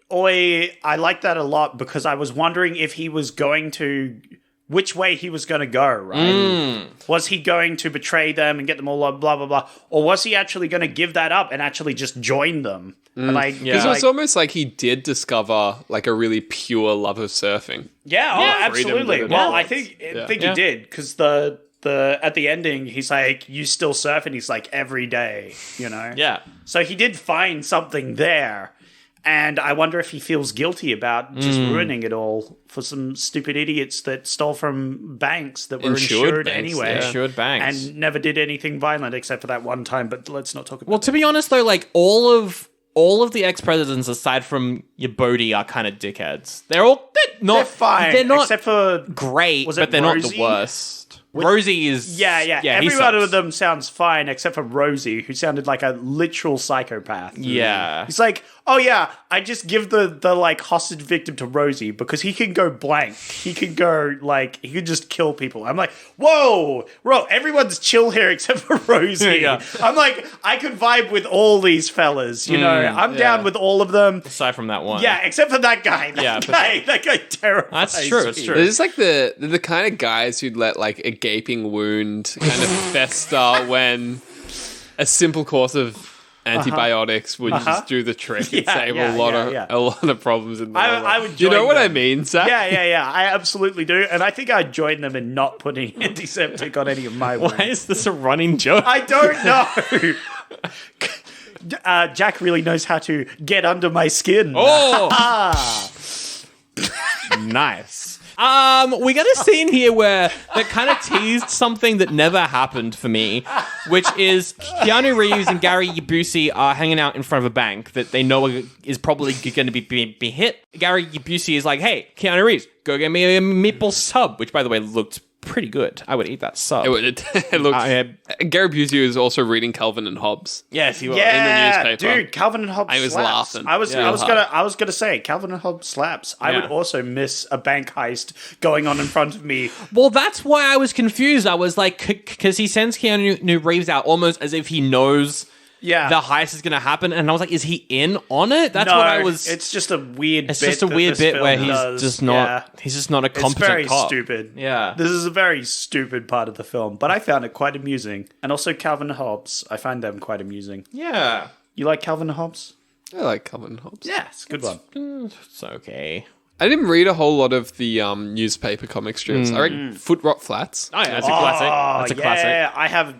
I like that a lot, because I was wondering if he was going to... which way he was going to go, right? Was he going to betray them and get them all blah, blah, blah? Or was he actually going to give that up and actually just join them? Because it was almost like he did discover like a really pure love of surfing. Absolutely. Well, I think he did, because the at the ending, he's like, you still surf? And he's like, every day, you know? Yeah. So he did find something there. And I wonder if he feels guilty about just ruining it all for some stupid idiots that stole from banks that were insured anyway. Insured banks. And never did anything violent except for that one time, but let's not talk about Well, to be honest, though, like, all of the ex-presidents, aside from your Bodhi, are kind of dickheads. They're fine. They're not except for great, but they're Rosie? not the worst. Rosie is... Yeah. Every one of them sounds fine, except for Rosie, who sounded like a literal psychopath. Yeah. He's like, oh yeah, I just give the like hostage victim to Rosie because he can go blank. He can go he can just kill people. I'm like, whoa, bro, everyone's chill here except for Rosie. I'm like, I could vibe with all these fellas, you know. I'm down with all of them. Aside from that one. Yeah, except for that guy. That guy terrifies That's true, it's true. They're just like the kind of guys who'd let like a gaping wound kind of fester when a simple course of antibiotics would just do the trick and save a lot of problems in the world. I would join you know what them. I mean, Zach? Yeah. I absolutely do. And I think I'd join them in not putting antiseptic on any of my wounds. Why is this a running joke? I don't know. Jack really knows how to get under my skin. Oh! Nice. We got a scene here where that kind of teased something that never happened for me, which is Keanu Reeves and Gary Busey are hanging out in front of a bank that they know is probably going to be hit. Gary Busey is like, hey, Keanu Reeves, go get me a meatball sub, which, by the way, looked pretty good. I would eat that sub. It looked. Gary Busey was also reading Calvin and Hobbes. Yes, he was. In the newspaper. Dude, Calvin and Hobbes. I was slaps. laughing. I was gonna say Calvin and Hobbes slaps. I would also miss a bank heist going on in front of me. Well, that's why I was confused. I was like, because he sends Keanu Reeves out almost as if he knows. Yeah, the heist is going to happen, and I was like, "Is he in on it?" That's what I was. It's just a weird. It's just a weird bit where he's just not. Yeah. He's just not a competent It's very cop. stupid. Yeah, this is a very stupid part of the film, but I found it quite amusing. And also Calvin and Hobbes, I find them quite amusing. Yeah, you like Calvin and Hobbes? I like Calvin and Hobbes. Yeah, it's a good one. It's okay. I didn't read a whole lot of the newspaper comic strips. I read Foot Rot Flats. Oh yeah, that's a classic. That's a classic. I have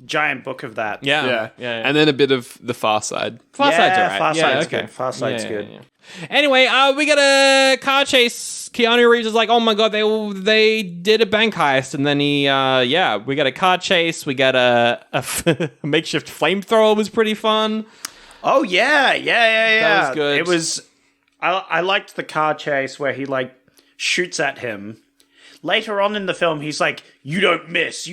giant book of that. Yeah. And then a bit of The Far Side. Far Side's alright. Far Side's good. Far Side's good. Yeah. Anyway, we got a car chase. Keanu Reeves is like, oh my god, they did a bank heist, and then we got a car chase. We got a makeshift flamethrower was pretty fun. Oh yeah. That was good. It was. I liked the car chase where he shoots at him. later on in the film, he's like, you don't miss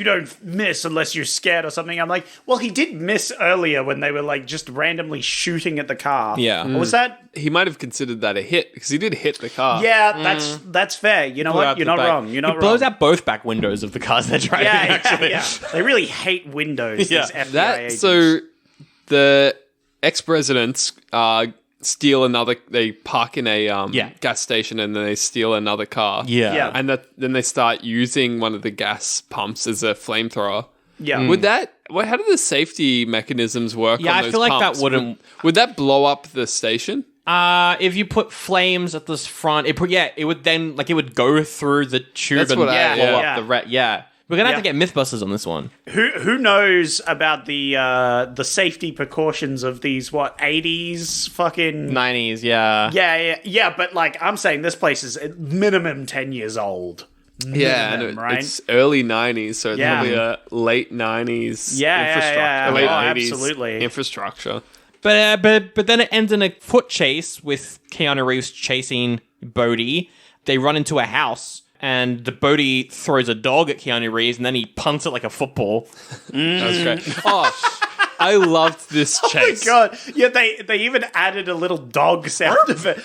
unless you're scared or something. I'm like, well, he did miss earlier when they were like just randomly shooting at the car. Yeah. Or was that? He might have considered that a hit because he did hit the car. Yeah, that's fair. You know Blew what? out You're the not back. wrong. You're not He blows wrong. out both back windows of the cars they're driving, actually. Yeah. They really hate windows. Yeah. These FBI agents. So the ex-presidents steal another. They park in a gas station and then they steal another car. Yeah. And then they start using one of the gas pumps as a flamethrower. Yeah. How do the safety mechanisms work? Yeah, on I those feel like pumps? that wouldn't. Would that blow up the station? If you put flames at this front, it would then it would go through the tube That's and what blow yeah. up the Yeah, we're gonna have to get MythBusters on this one. Who knows about the safety precautions of these 80s fucking 90s, yeah. Yeah, but like I'm saying this place is at minimum 10 years old. And right? it's early 90s, so it's Yeah. probably a late 90s Yeah. late Oh, 80s absolutely. infrastructure. But then it ends in a foot chase with Keanu Reeves chasing Bodhi. They run into a house, and the Bodhi throws a dog at Keanu Reeves, and then he punts it like a football. That was great. Oh, I loved this chase. Oh my god! Yeah, they even added a little dog sound of it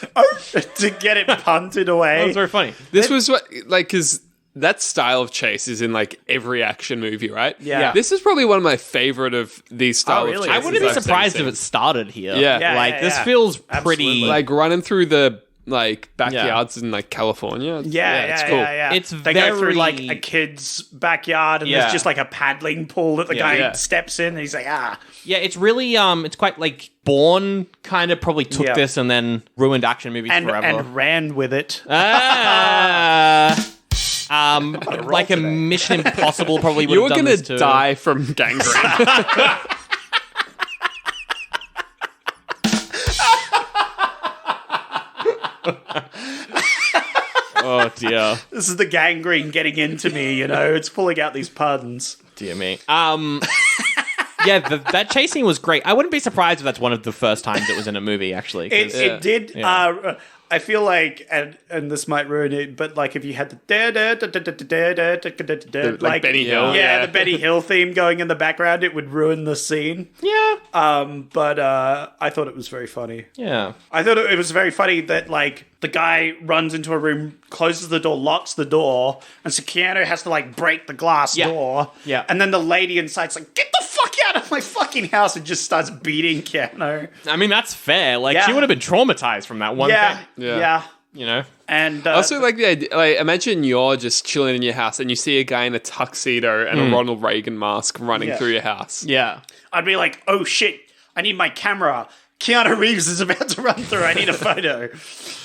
to get it punted away. That was very funny. This was what, because that style of chase is in like every action movie, right? Yeah. This is probably one of my favorite of these style Oh, of really? chases. I wouldn't be I've surprised seen. if it started here. Yeah. Yeah. This feels pretty. Absolutely. Like running through the backyards in like California. Yeah, it's cool. yeah. It's they go through very- like a kid's backyard, and Yeah. there's just like a paddling pool that the guy Yeah. steps in, and he's like, Yeah, it's really it's quite like Bourne kind of probably took Yeah. this and then ruined action movies forever. and ran with it. Like a Mission Impossible probably would You have were done gonna this too. die from gangrene. Oh dear, This is the gangrene getting into me, it's pulling out these puns. dear me. Yeah, that chase scene was great. I wouldn't be surprised if that's one of the first times it was in a movie. Actually, 'cause- It did. I feel like, and this might ruin it, but like if you had the like Benny Hill. yeah, the Benny Hill theme going in the background, it would ruin the scene. yeah, But I thought it was very funny. yeah. I thought it was very funny that like the guy runs into a room, closes the door, locks the door, and so Keanu has to like break the glass door. Yeah. And then the lady inside's like, "Get the fuck out of my fucking house!" and just starts beating Keanu. I mean, that's fair. Like Yeah. she would have been traumatized from that one Yeah, thing. yeah. You know. And I also like the idea, like imagine you're just chilling in your house and you see a guy in a tuxedo and a Ronald Reagan mask running Yeah. through your house. Yeah. I'd be like, "Oh shit, I need my camera. Keanu Reeves is about to run through. I need a photo."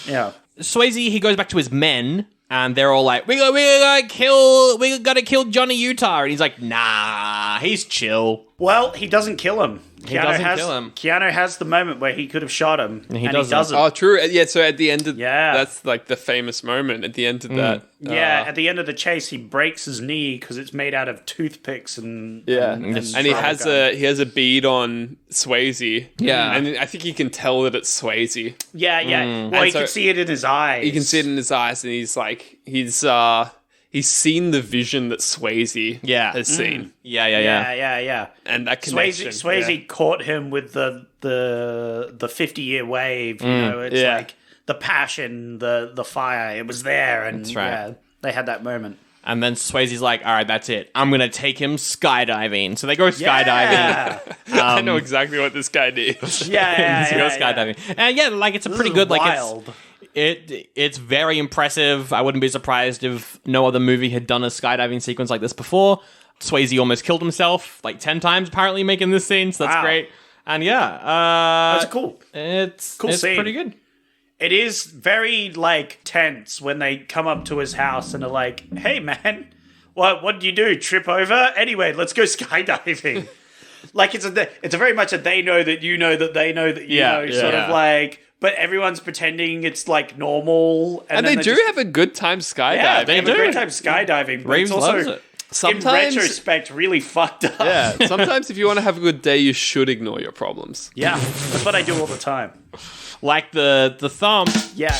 Yeah. Swayze, he goes back to his men, and they're all like, we gotta kill Johnny Utah. And he's like, nah, he's chill. Well, he doesn't kill him. doesn't kill him. Keanu has the moment where he could have shot him, and he doesn't. doesn't. Oh, true. Yeah, so at the end of Yeah. that's like the famous moment at the end of that. Yeah, at the end of the chase, he breaks his knee because it's made out of toothpicks and and he has a bead on Swayze. Yeah. and I think you can tell that it's Swayze. yeah. Well, And you so- can see it in his eyes. You can see it in his eyes, and he's like he's seen the vision that Swayze has seen, Yeah. Yeah. and that connection. Swayze caught him with the 50-year wave. It's Yeah. like the passion, the fire. It was there, and That's right. yeah, they had that moment. And then Swayze's like, all right, that's it. I'm going to take him skydiving. So they go skydiving. Yeah, I know exactly what this guy did. yeah. So they go skydiving. And yeah, like it's a pretty good, like wild. it's very impressive. I wouldn't be surprised if no other movie had done a skydiving sequence like this before. Swayze almost killed himself like 10 times apparently making this scene, so that's Wow. great. And yeah, That's cool. it's Cool scene. pretty good. It is very like tense when they come up to his house and are like, "Hey man, what did you do? Trip over? Anyway, let's go skydiving." Like it's a very much a they know that you know that they know that you know sort of like, but everyone's pretending it's like normal, And they do have a good time skydiving. yeah, they have do. a great time skydiving. But Reeves it's also, loves it. Sometimes, in retrospect, really fucked up. yeah. Sometimes if you want to have a good day, you should ignore your problems. Yeah, that's what I do all the time. Like the thumb. Yeah.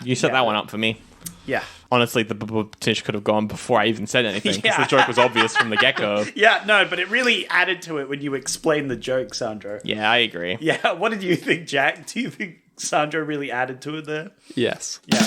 You set that one up for me. Yeah. Honestly, the Tish could have gone before I even said anything, because the joke was obvious from the get-go. Yeah, no, but it really added to it when you explained the joke, Sandro. Yeah, I agree. Yeah, what did you think, Jack? Do you think Sandro really added to it there? Yes. Yeah.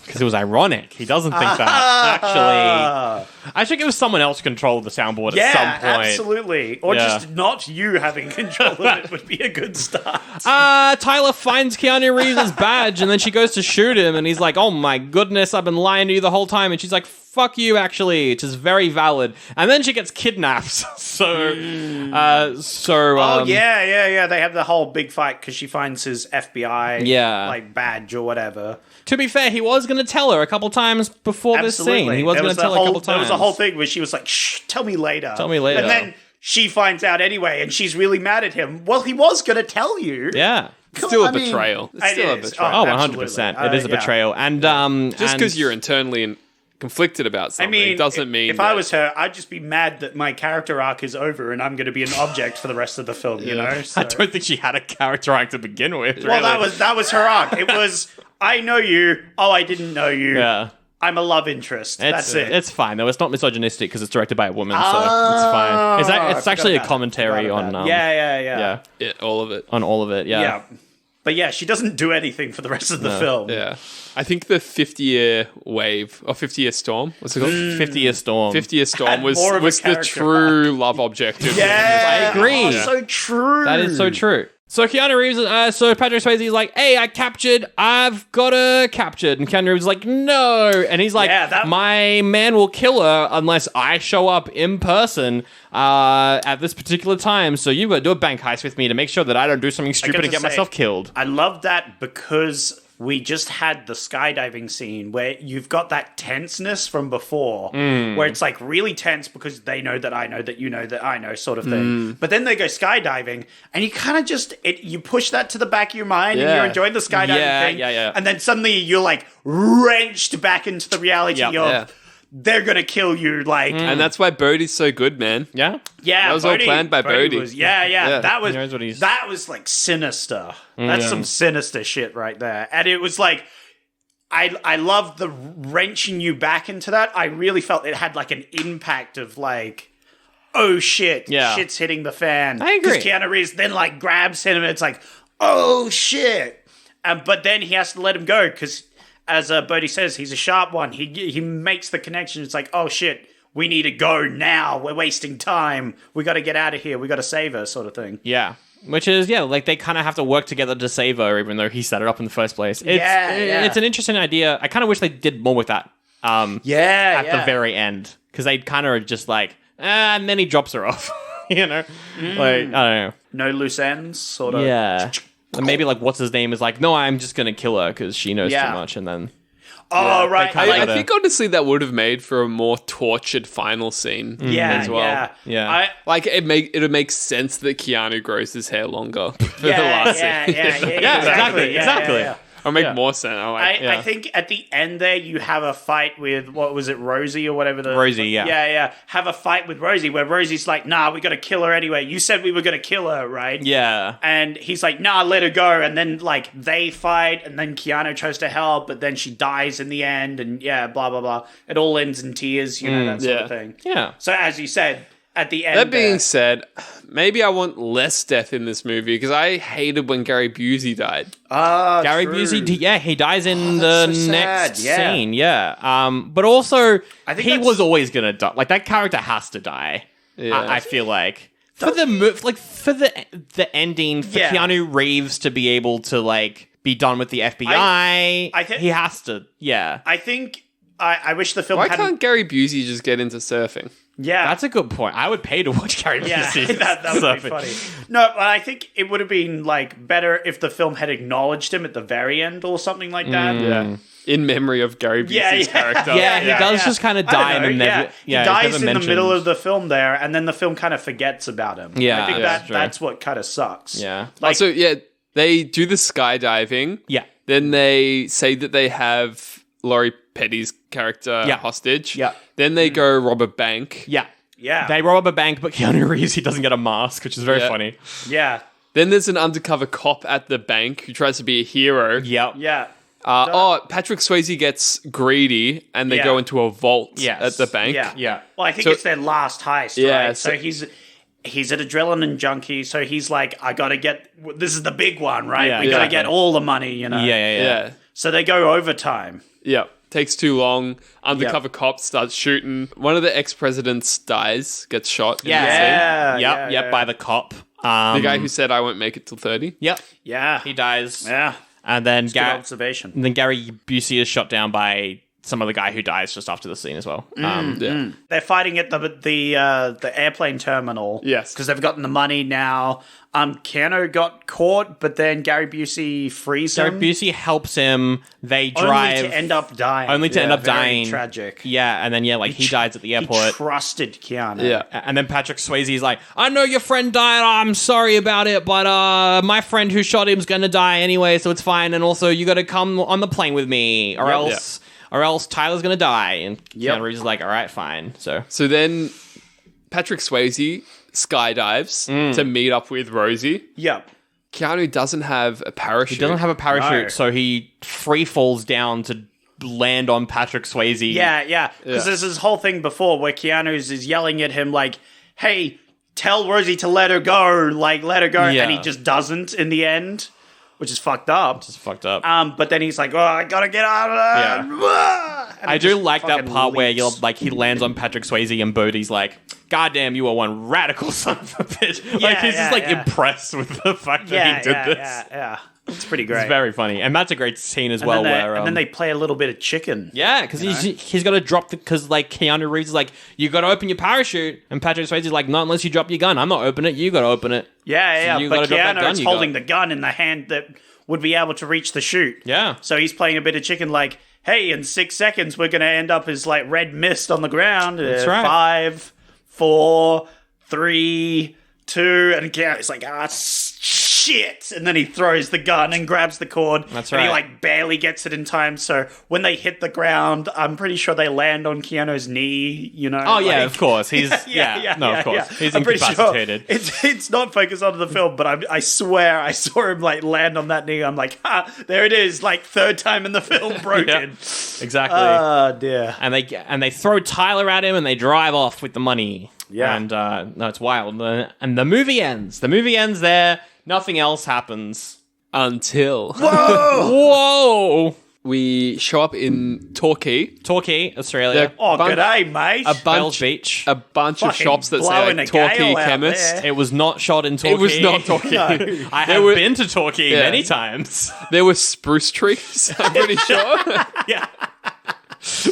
Because it was ironic. He doesn't think that. Actually, I think it was someone else controlled the soundboard at some point. Absolutely. Or just not you having control of it would be a good start. Tyler finds Keanu Reeves' badge, and then she goes to shoot him, and he's like, oh my goodness, I've been lying to you the whole time. And she's like, fuck you, actually, which is very valid. And then she gets kidnapped. So, yeah. They have the whole big fight because she finds his FBI like badge or whatever. To be fair, he was going to tell her a couple times before this scene. He was going to tell her a couple times. There was a whole thing where she was like, shh, tell me later. Tell me later. And then she finds out anyway, and she's really mad at him. Well, he was going to tell you. Yeah. Still a betrayal. It's still a betrayal. Oh, 100%. It is a betrayal. And just because you're internally conflicted about something doesn't mean if I was her, I'd just be mad that my character arc is over and I'm going to be an object for the rest of the film, you know? So. I don't think she had a character arc to begin with, Well, really. that was her arc. It was, I know you. Oh, I didn't know you. Yeah. I'm a love interest. That's it. It's fine, though. It's not misogynistic because it's directed by a woman, so it's fine. It's actually a commentary on... Yeah, all of it. On all of it, yeah. But yeah, she doesn't do anything for the rest of the film. Yeah. I think the 50-year wave, or 50-year storm, what's it called? 50-year storm. 50-year storm was the character true love object of Yeah, I agree. Oh, so true. That is so true. So Keanu Reeves, so Patrick Swayze is like, hey, I've got her captured. And Keanu Reeves is like, no. And he's like, my man will kill her unless I show up in person at this particular time. So you've got to do a bank heist with me to make sure that I don't do something stupid and get myself killed. I love that because we just had the skydiving scene where you've got that tenseness from before, where it's like really tense because they know that I know that you know that I know sort of thing. But then they go skydiving and you kind of just, you push that to the back of your mind and you're enjoying the skydiving thing. And then suddenly you're like wrenched back into the reality of they're going to kill you. Like, And that's why Bodhi's so good, man. Yeah? Yeah, that was all planned by Bodhi. That was like sinister. That's some sinister shit right there. And it was like, I love the wrenching you back into that. I really felt it had like an impact of like, oh shit, shit's hitting the fan. I agree. Because Keanu Reeves then like grabs him and it's like, oh shit. But then he has to let him go because, as Bodhi says, he's a sharp one. He makes the connection. It's like, oh shit, we need to go now. We're wasting time. We got to get out of here. We got to save her, sort of thing. Yeah. Which is, like they kind of have to work together to save her, even though he set it up in the first place. It's an interesting idea. I kind of wish they did more with that. At the very end. Because they kind of just like, and then he drops her off. You know? Like, I don't know. No loose ends, sort of. Yeah. And maybe like what's his name is like, no, I'm just gonna kill her because she knows too much, and then right. I think honestly that would have made for a more tortured final scene as well. Yeah. It would make sense that Keanu grows his hair longer for the last scene. Exactly. Yeah. Or make more sense. I think at the end there you have a fight with, what was it, Rosie or whatever? Rosie, yeah. Have a fight with Rosie where Rosie's like, nah, we got to kill her anyway. You said we were going to kill her, right? Yeah. And he's like, nah, let her go. And then like they fight and then Keanu tries to help, but then she dies in the end and blah, blah, blah. It all ends in tears, you know, that sort of thing. Yeah. So as you said, at the end... That being said, maybe I want less death in this movie because I hated when Gary Busey died. Gary Busey, he dies in the next scene, but also, I think he was always going to die. Like, that character has to die, I feel like. For the ending, for Keanu Reeves to be able to, like, be done with the FBI, he has to, I think... I wish the film Why can't Gary Busey just get into surfing? Yeah. That's a good point. I would pay to watch Gary Busey. that would be funny. No, but I think it would have been like better if the film had acknowledged him at the very end or something like that. Yeah. In memory of Gary Busey's character. Yeah, he does just kind of die and never. He dies in the middle of the film there, and then the film kind of forgets about him. Yeah, I think that's what kind of sucks. Yeah. Like, also, they do the skydiving. Yeah. Then they say that they have Laurie Petty's character hostage. Yeah. Then they go rob a bank. Yeah. Yeah. They rob a bank, but Keanu Reeves, he doesn't get a mask, which is very funny. Yeah. Then there's an undercover cop at the bank who tries to be a hero. Yep. Yeah. Patrick Swayze gets greedy and they go into a vault at the bank. Yeah. Well, I think it's their last heist, Yeah, right? So he's an adrenaline junkie, so he's like, I gotta get, this is the big one, right? Yeah, we gotta exactly. get all the money, you know? Yeah. So they go overtime. Yeah. Takes too long. Undercover cop starts shooting. One of the ex-presidents dies, gets shot. in the scene. By the cop. The guy who said, I won't make it till 30. Yep. Yeah. He dies. Yeah. And then Good observation. And then Gary Busey is shot down by some other guy who dies just after the scene as well. They're fighting at the airplane terminal. Yes. Because they've gotten the money now. Keanu got caught, but then Gary Busey frees Gary him. Busey helps him. They drive Only to end up dying. Very dying. Tragic. Yeah, and then he dies at the airport. He trusted Keanu. Yeah. And then Patrick Swayze's like, I know your friend died. I'm sorry about it, but my friend who shot him's gonna die anyway, so it's fine. And also, you got to come on the plane with me, or else Tyler's gonna die. And Keanu Reeves is like, all right, fine. So then Patrick Swayze skydives to meet up with Rosie. Yep. Keanu doesn't have a parachute. He doesn't have a parachute, No. so he free falls down to land on Patrick Swayze. Yeah. Because there's this whole thing before where Keanu is yelling at him like, hey, tell Rosie to let her go. Like, let her go. Yeah. And he just doesn't in the end, which is fucked up. It's fucked up. But then he's like, oh, I gotta get out of there. Yeah. And I he do just like that fucking part where leaps. he lands on Patrick Swayze and Bodhi's like, God damn, you are one radical son of a bitch. He's just impressed with the fact that he did this. Yeah. It's pretty great. It's very funny. And that's a great scene as and well. then they play a little bit of chicken. Yeah, because he's got to drop because Keanu Reeves is like, you got to open your parachute, and Patrick Swayze is like, not unless you drop your gun. I'm not opening it. You got to open it. Yeah. So you But gotta drop that gun Keanu's you holding got. the gun in the hand that would be able to reach the chute. Yeah. So he's playing a bit of chicken like, hey, in 6 seconds, we're going to end up as like red mist on the ground. That's right. 5, 4, 3, 2, and Keanu's like, shit. And then he throws the gun and grabs the cord. That's And he right. like barely gets it in time. So when they hit the ground, I'm pretty sure they land on Keanu's knee, you know? Oh, yeah, like- of course. He's, of course. He's I'm pretty sure incapacitated. it's not focused on the film, but I swear I saw him like land on that knee. I'm like, there it is, like third time in the film broken. Exactly. Oh dear. And they throw Tyler at him and they drive off with the money. Yeah. And no, it's wild. And the movie ends. The movie ends there. Nothing else happens. Until Whoa! we show up in Torquay. Australia. Oh, Bunch- g'day, mate. Bells Beach. A bunch of Fucking shops that say blowing like a gale Torquay out Chemist. there. It was not shot in Torquay. It was not Torquay. No. I have been to Torquay many times. There were spruce trees, I'm pretty sure. Yeah.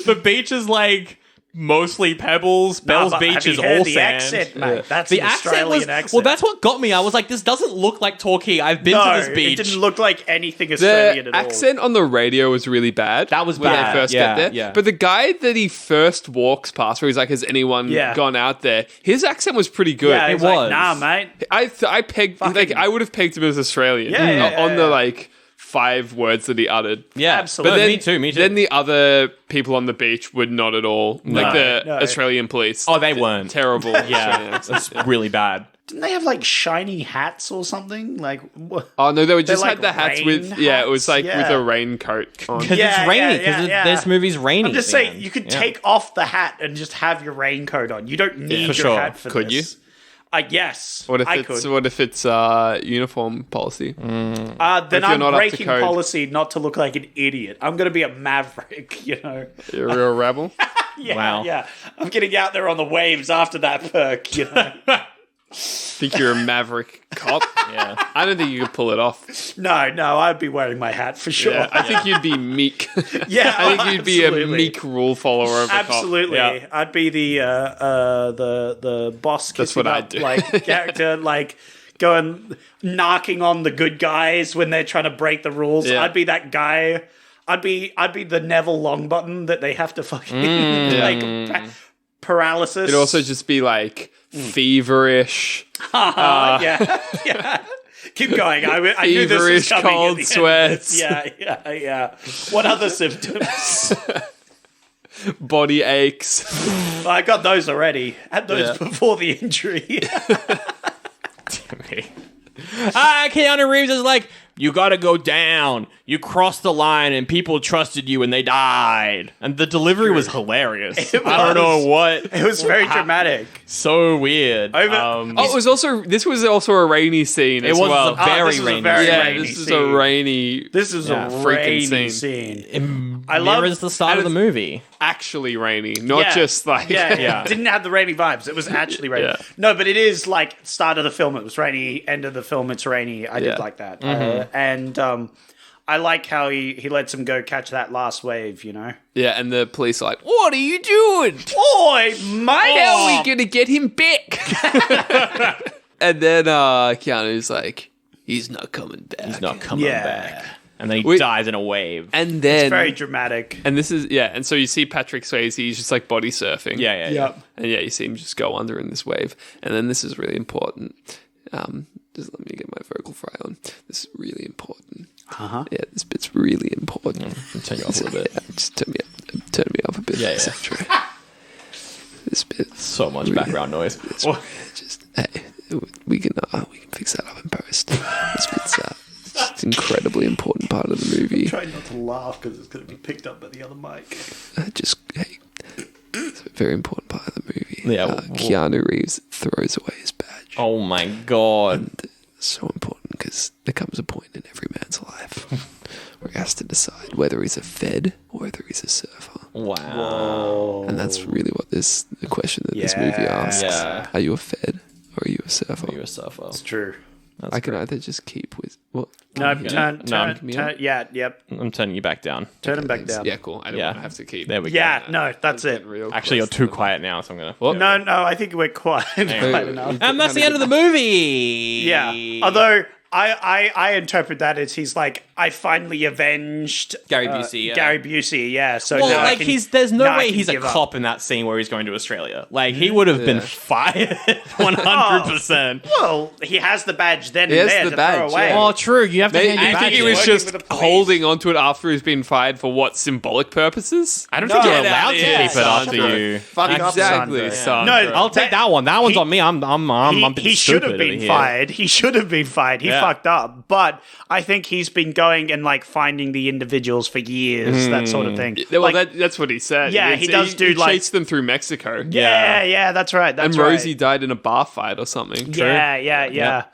The beach is like mostly pebbles. Bells Beach have you is heard all the sand. accent, mate? That's The an accent Australian was accent. well. That's what got me. I was like, this doesn't look like Torquay. I've been no, to this beach. it didn't look like anything Australian The at all. accent on the radio was really bad. That was when bad. they first Yeah, get there. yeah. But the guy that he first walks past, where he's like, "Has anyone gone out there?" His accent was pretty good. Yeah, It it was. was. Nah, mate. I pegged like I would have pegged him as Australian on the like 5 words that he uttered. Yeah, Absolutely. But me too. Then the other people on the beach would not at all. Like the no. Australian police. Oh, they weren't. Terrible. Australian Yeah, accents. it's really bad. Didn't they have like shiny hats or something? Like, Oh no, they were just like had the hats rain with it was like hats? with Yeah. a raincoat on. Because Yeah, it's rainy. yeah, Because yeah. this movie's rainy. I'm just at the saying, end. you could Yeah. take off the hat and just have your raincoat on. You don't need your sure. hat for Could this. Yes, What if I it's could. what if it's uniform policy? Then you're I'm not up to breaking code? policy not to look like an idiot. I'm going to be a maverick, you know. You're a real rebel. Yeah, Wow. yeah. I'm getting out there on the waves after that perk, you know. Think you're a maverick cop? Yeah. I don't think you could pull it off. no, I'd be wearing my hat for sure. Yeah, I think you'd be meek. Yeah, I think you'd be a absolutely. meek rule follower of a Absolutely, cop. Yeah. I'd be the boss. That's kissing what I'd up, do. Like character, like going knocking on the good guys when they're trying to break the rules. Yeah. I'd be that guy. I'd be the Neville Longbottom that they have to fucking like paralysis. It'd also just be like feverish, yeah. Keep going. I knew this was feverish, coming. cold at the end of this. sweats, Yeah. What other symptoms? body aches. I got those already. Had those before the injury. Keanu Reeves is like, You gotta go down. You crossed the line and people trusted you and they died. And the delivery was hilarious. I don't know what. It was very dramatic. So weird. This was also a rainy scene as well. Very rainy. This is a rainy. This is a freaking rainy scene. I love the start of the movie. Actually rainy, not just like it didn't have the rainy vibes. It was actually rainy. Yeah. No, but it is like start of the film it was rainy, end of the film it's rainy. I did like that. And I like how he lets him go catch that last wave, you know? Yeah, and the police are like, "What are you doing? Oi, mate! How are we gonna get him back?" And then Keanu's like, "He's not coming back. He's not coming back." And then he dies in a wave. And then It's very dramatic. And this is and so you see Patrick Swayze, he's just like body surfing. Yeah. And you see him just go under in this wave. And then this is really important. Just let me get my vocal fry on. This is really important. Yeah, this bit's really important. I'll turn you off a little bit. Just turn me up a bit. Yeah. Etc. This bit. So much background noise. Just we can fix that up in post. This bit's it's an incredibly important part of the movie. Try not to laugh because it's going to be picked up by the other mic. It's a very important part of the movie. Yeah, Keanu Reeves throws away his badge. Oh my god. And it's so important because there comes a point in every man's life where he has to decide whether he's a Fed or whether he's a surfer. Wow. And that's really what the question that this movie asks. Yeah. Are you a Fed or are you a surfer? You're a surfer. It's true. I can either just keep with what? No, turn yep. I'm turning you back down. Turn him back down. Yeah, cool. I don't want to have to keep. There we go. Yeah, no, that's it. Actually, you're too quiet now, so I'm going to... No, I think we're quiet enough. And that's the end of the movie! Yeah, although I interpret that as he's like, I finally avenged Gary Busey, yeah. Gary Busey, yeah. So Well, now like, there's no way he's a give up. cop in that scene where he's going to Australia. Like, he would have been fired 100%. Well, he has the badge then He and has there the to badge, throw away. yeah. Oh, true. You have to hand your I badge think he in. was Working just with the police. holding onto it after he's been fired for what, symbolic purposes? I don't think you're Get allowed out to of here, keep it after Sandra. you. Fuck up, Exactly, Sandra. Sandra. No, I'll take that one. That one's on me. I'm he should have been fired. He should have been fired. He fucked up. But I think he's been going and like finding the individuals for years, that sort of thing. Well, Like, that's what he said. Yeah, he does do, he like- chased them through Mexico. yeah, that's right. That's and right. Rosie died in a bar fight or something. Yeah.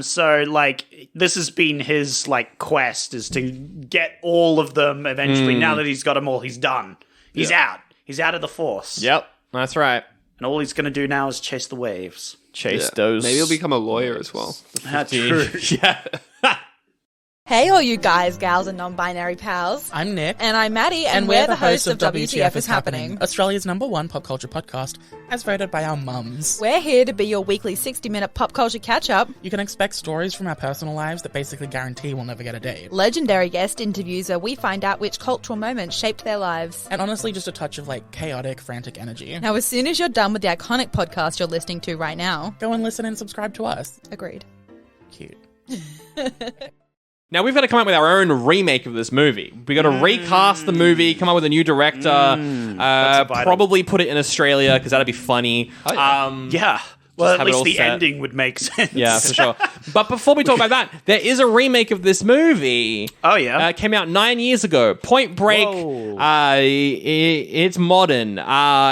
So like this has been his like quest is to get all of them eventually. Now that he's got them all, he's done. He's out. He's out of the force. Yep, that's right. And all he's going to do now is chase the waves. Chase those. Maybe he'll become a lawyer as well. That's true. Yeah. Hey, all you guys, gals, and non-binary pals. I'm Nick. And I'm Maddie, and we're the hosts of WTF is Happening. Australia's #1 pop culture podcast, as voted by our mums. We're here to be your weekly 60-minute pop culture catch-up, You can expect stories from our personal lives that basically guarantee we'll never get a date. legendary guest interviews where we find out which cultural moments shaped their lives. And honestly, just a touch of, chaotic, frantic energy. Now, as soon as you're done with the iconic podcast you're listening to right now, Go and listen and subscribe to us. agreed. Cute. Now we've got to come up with our own remake of this movie. We got to recast the movie, come up with a new director, probably put it in Australia because that'd be funny. Yeah. Well, at have it least all the set. ending would make sense. Yeah, for sure. But before we talk about that, there is a remake of this movie. Oh, yeah? It came out 9 years ago. Point Break. Whoa. It's modern.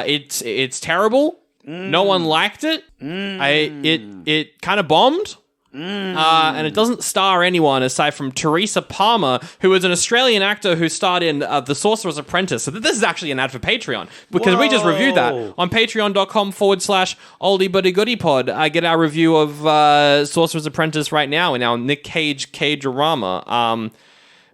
It's terrible. No one liked it. It kind of bombed. And it doesn't star anyone aside from Teresa Palmer, who is an Australian actor who starred in The Sorcerer's Apprentice. So this is actually an ad for Patreon because we just reviewed that on patreon.com/oldie-buddy-goodie-pod. I get our review of Sorcerer's Apprentice right now in our Nick Cage K-drama.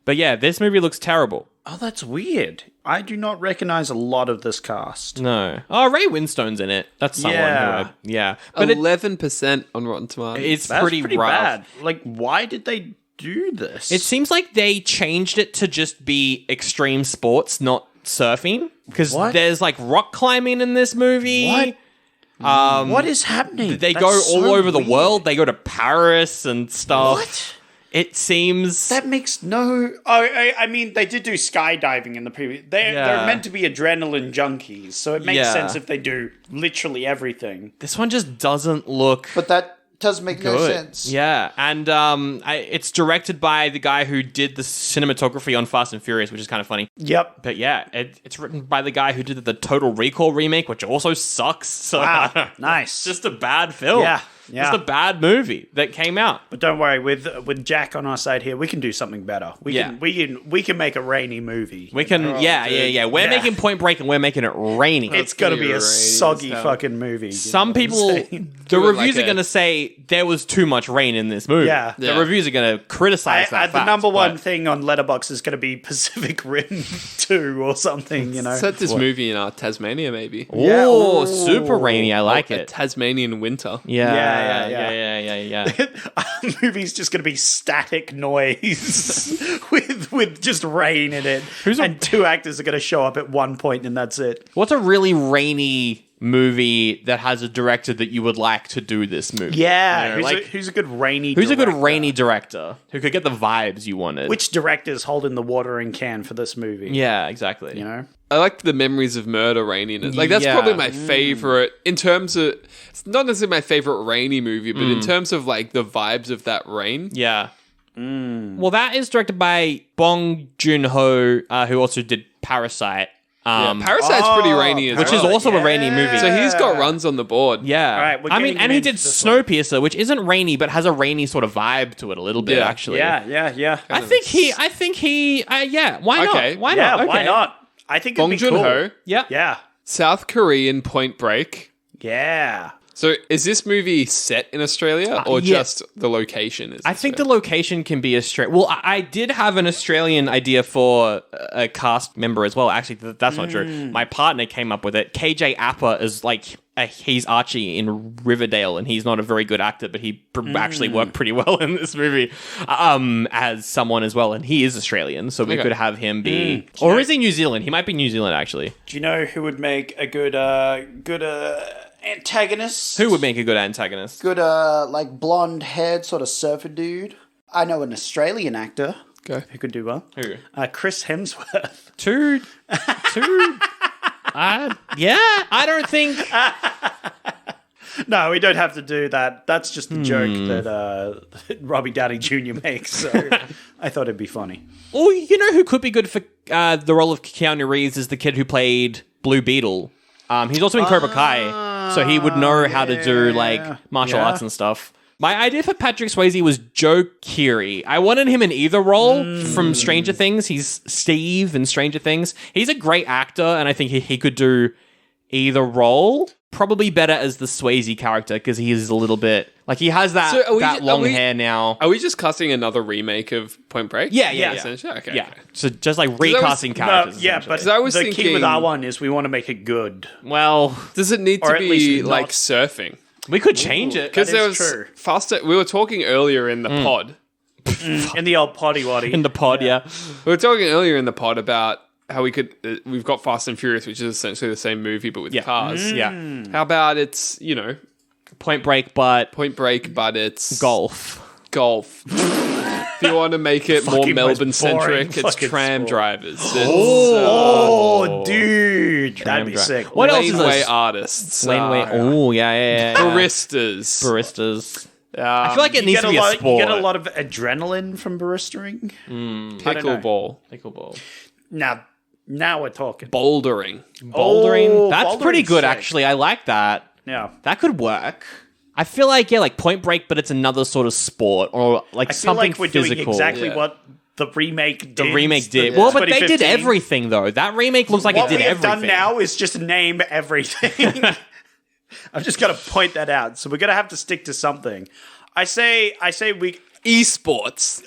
But yeah, this movie looks terrible. Oh, that's weird. I do not recognize a lot of this cast. No. Oh, Ray Winstone's in it. That's someone Yeah. But 11% on Rotten Tomatoes. it's That's pretty rough. bad. Like, why did they do this? It seems like they changed it to just be extreme sports, not surfing. Because What? there's rock climbing in this movie. What? What is happening? They That's go so all over the weird. world. They go to Paris and stuff. What? It seems... That makes no... Oh, I mean, they did do skydiving in the previous... They're meant to be adrenaline junkies, so it makes sense if they do literally everything. This one just doesn't look... But that doesn't make no sense. Yeah, and it's directed by the guy who did the cinematography on Fast and Furious, which is kind of funny. Yep. But yeah, it's written by the guy who did the Total Recall remake, which also sucks. So Wow, nice. just a bad film. Yeah. Just a bad movie that came out. But don't worry, with Jack on our side here, we can do something better. We can make a rainy movie. We can, We're making Point Break and we're making it rainy. It's gonna be a soggy fucking movie. Some people, the reviews are going to say there was too much rain in this movie. Yeah. The reviews are going to criticize that the fact, number one but- thing on Letterboxd is going to be Pacific Rim 2 or something, you know. Set this movie in Tasmania, maybe. Oh, super rainy. I like A it. Tasmanian winter. Yeah. Our movie's just going to be static noise with just rain in it. And two actors are going to show up at one point and that's it. What's a really rainy movie that has a director that you would like to do this movie? Yeah, You know, who's a good rainy who's a good director? rainy director who could get the vibes you wanted? Which director's holding the watering can for this movie? Yeah, exactly. You know? I like the Memories of Murder raininess. Like, that's Yeah. probably my favorite in terms of... It's not necessarily my favorite rainy movie, but in terms of, like, the vibes of that rain. Yeah. Well, that is directed by Bong Joon-ho, who also did Parasite. Parasite's pretty rainy as which well. is also a rainy movie. So he's got runs on the board. Yeah. All right, we're I mean, getting and he into did this one. Snowpiercer, which isn't rainy, but has a rainy sort of vibe to it a little bit, Yeah. actually. Yeah. I think he, why not? Okay. Why Yeah, not? why Okay. not? I think it'd Bong be cool. Joon-ho, Yeah. Yeah. South Korean Point Break. Yeah. So is this movie set in Australia or yeah. just the location? Is I think the location can be Australian. Well, I did have an Australian idea for a cast member as well. Actually, that's not true. My partner came up with it. KJ Appa is like, he's Archie in Riverdale, and he's not a very good actor, but he actually worked pretty well in this movie as someone as well. And he is Australian, so we could have him be... Or is he New Zealand? He might be New Zealand, actually. Do you know who would make a good antagonist? Who would make a good antagonist? Good like blonde haired sort of surfer dude? I know an Australian actor. Go. Who could do well? Who? Chris Hemsworth. Two. Yeah, I don't think... No, we don't have to do that. That's just the joke that Robbie Downey Jr. makes. So I thought it'd be funny. Oh, you know who could be good for the role of Keanu Reeves is the kid who played Blue Beetle. He's also in Cobra Kai, so he would know how to do like martial arts and stuff. My idea for Patrick Swayze was Joe Keery. I wanted him in either role from Stranger Things. He's Steve in Stranger Things. He's a great actor, and I think he could do either role. Probably better as the Swayze character because he is a little bit like he has that, So that long hair now. Are we just casting another remake of Point Break? Yeah. Essentially? Okay. Yeah, so just like recasting characters. Yeah, essentially. but I was the key thinking- with our one is we want to make it good. well, Does it need Or to at least be not- like surfing? we could change it Because That there is was true. faster. We were talking earlier in the pod. In the old potty waddy. in the pod. Yeah. We were talking earlier in the pod about how we could. We've got Fast and Furious, which is essentially the same movie but with cars. Yeah. How about it's Point Break, but Point Break, but it's golf. Golf. If you want to make it more Fucking most Melbourne centric, boring it's fucking tram sport. drivers. Oh, dude. That'd be drive. sick. What else is Laneway this? artists. Laneway. Oh, yeah. Baristas. Baristas. I feel like it You needs get, to be a you sport. get a lot of adrenaline from baristering. Pickleball. Pickleball. Now we're talking. Bouldering. That's pretty bouldering's good, sick. actually. I like that. Yeah. That could work. I feel like, like Point Break, but it's another sort of sport or like I feel something like we're physical. doing exactly Yeah. what the remake did. The remake did. the Well, but they did 2015. everything, though. That remake looks like What it we did have everything. done now is just name everything. I've just got to point that out. So we're going to have to stick to something. I say we... Esports.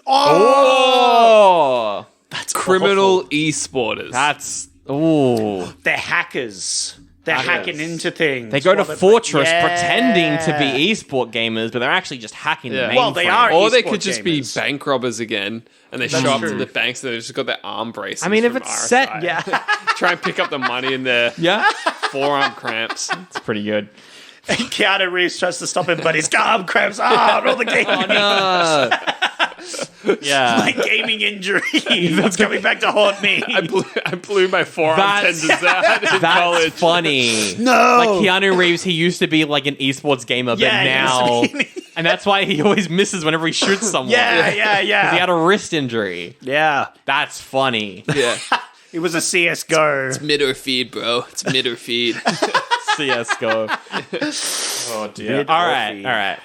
Oh! That's Criminal awful. esporters. That's... Ooh. They're hackers. They're hacking into things. They go to While they're- Fortress Yeah. pretending to be esport gamers, but they're actually just hacking the Yeah. mainframe. Well, they are. Or they esport could just gamers. be bank robbers again, and they show up to the banks and they've just got their arm braces. I mean, if from it's RSI. set... Yeah. Try and pick up the money in their Yeah? forearm cramps. It's pretty good. Keanu Reeves tries to stop him, but his arm cramps. All the gaming. Yeah. My gaming injury. That's coming back to haunt me. I blew my forearm That's- tendons out in That's college. funny. No. Like Keanu Reeves, he used to be like an esports gamer, but Yeah, he now used to be And that's why he always misses whenever he shoots someone. Yeah. He had a wrist injury. Yeah. That's funny. Yeah. It was a CSGO. It's mid or feed, bro. It's mid or feed. CSGO. Oh, dear. Mid All or right. feed. All right.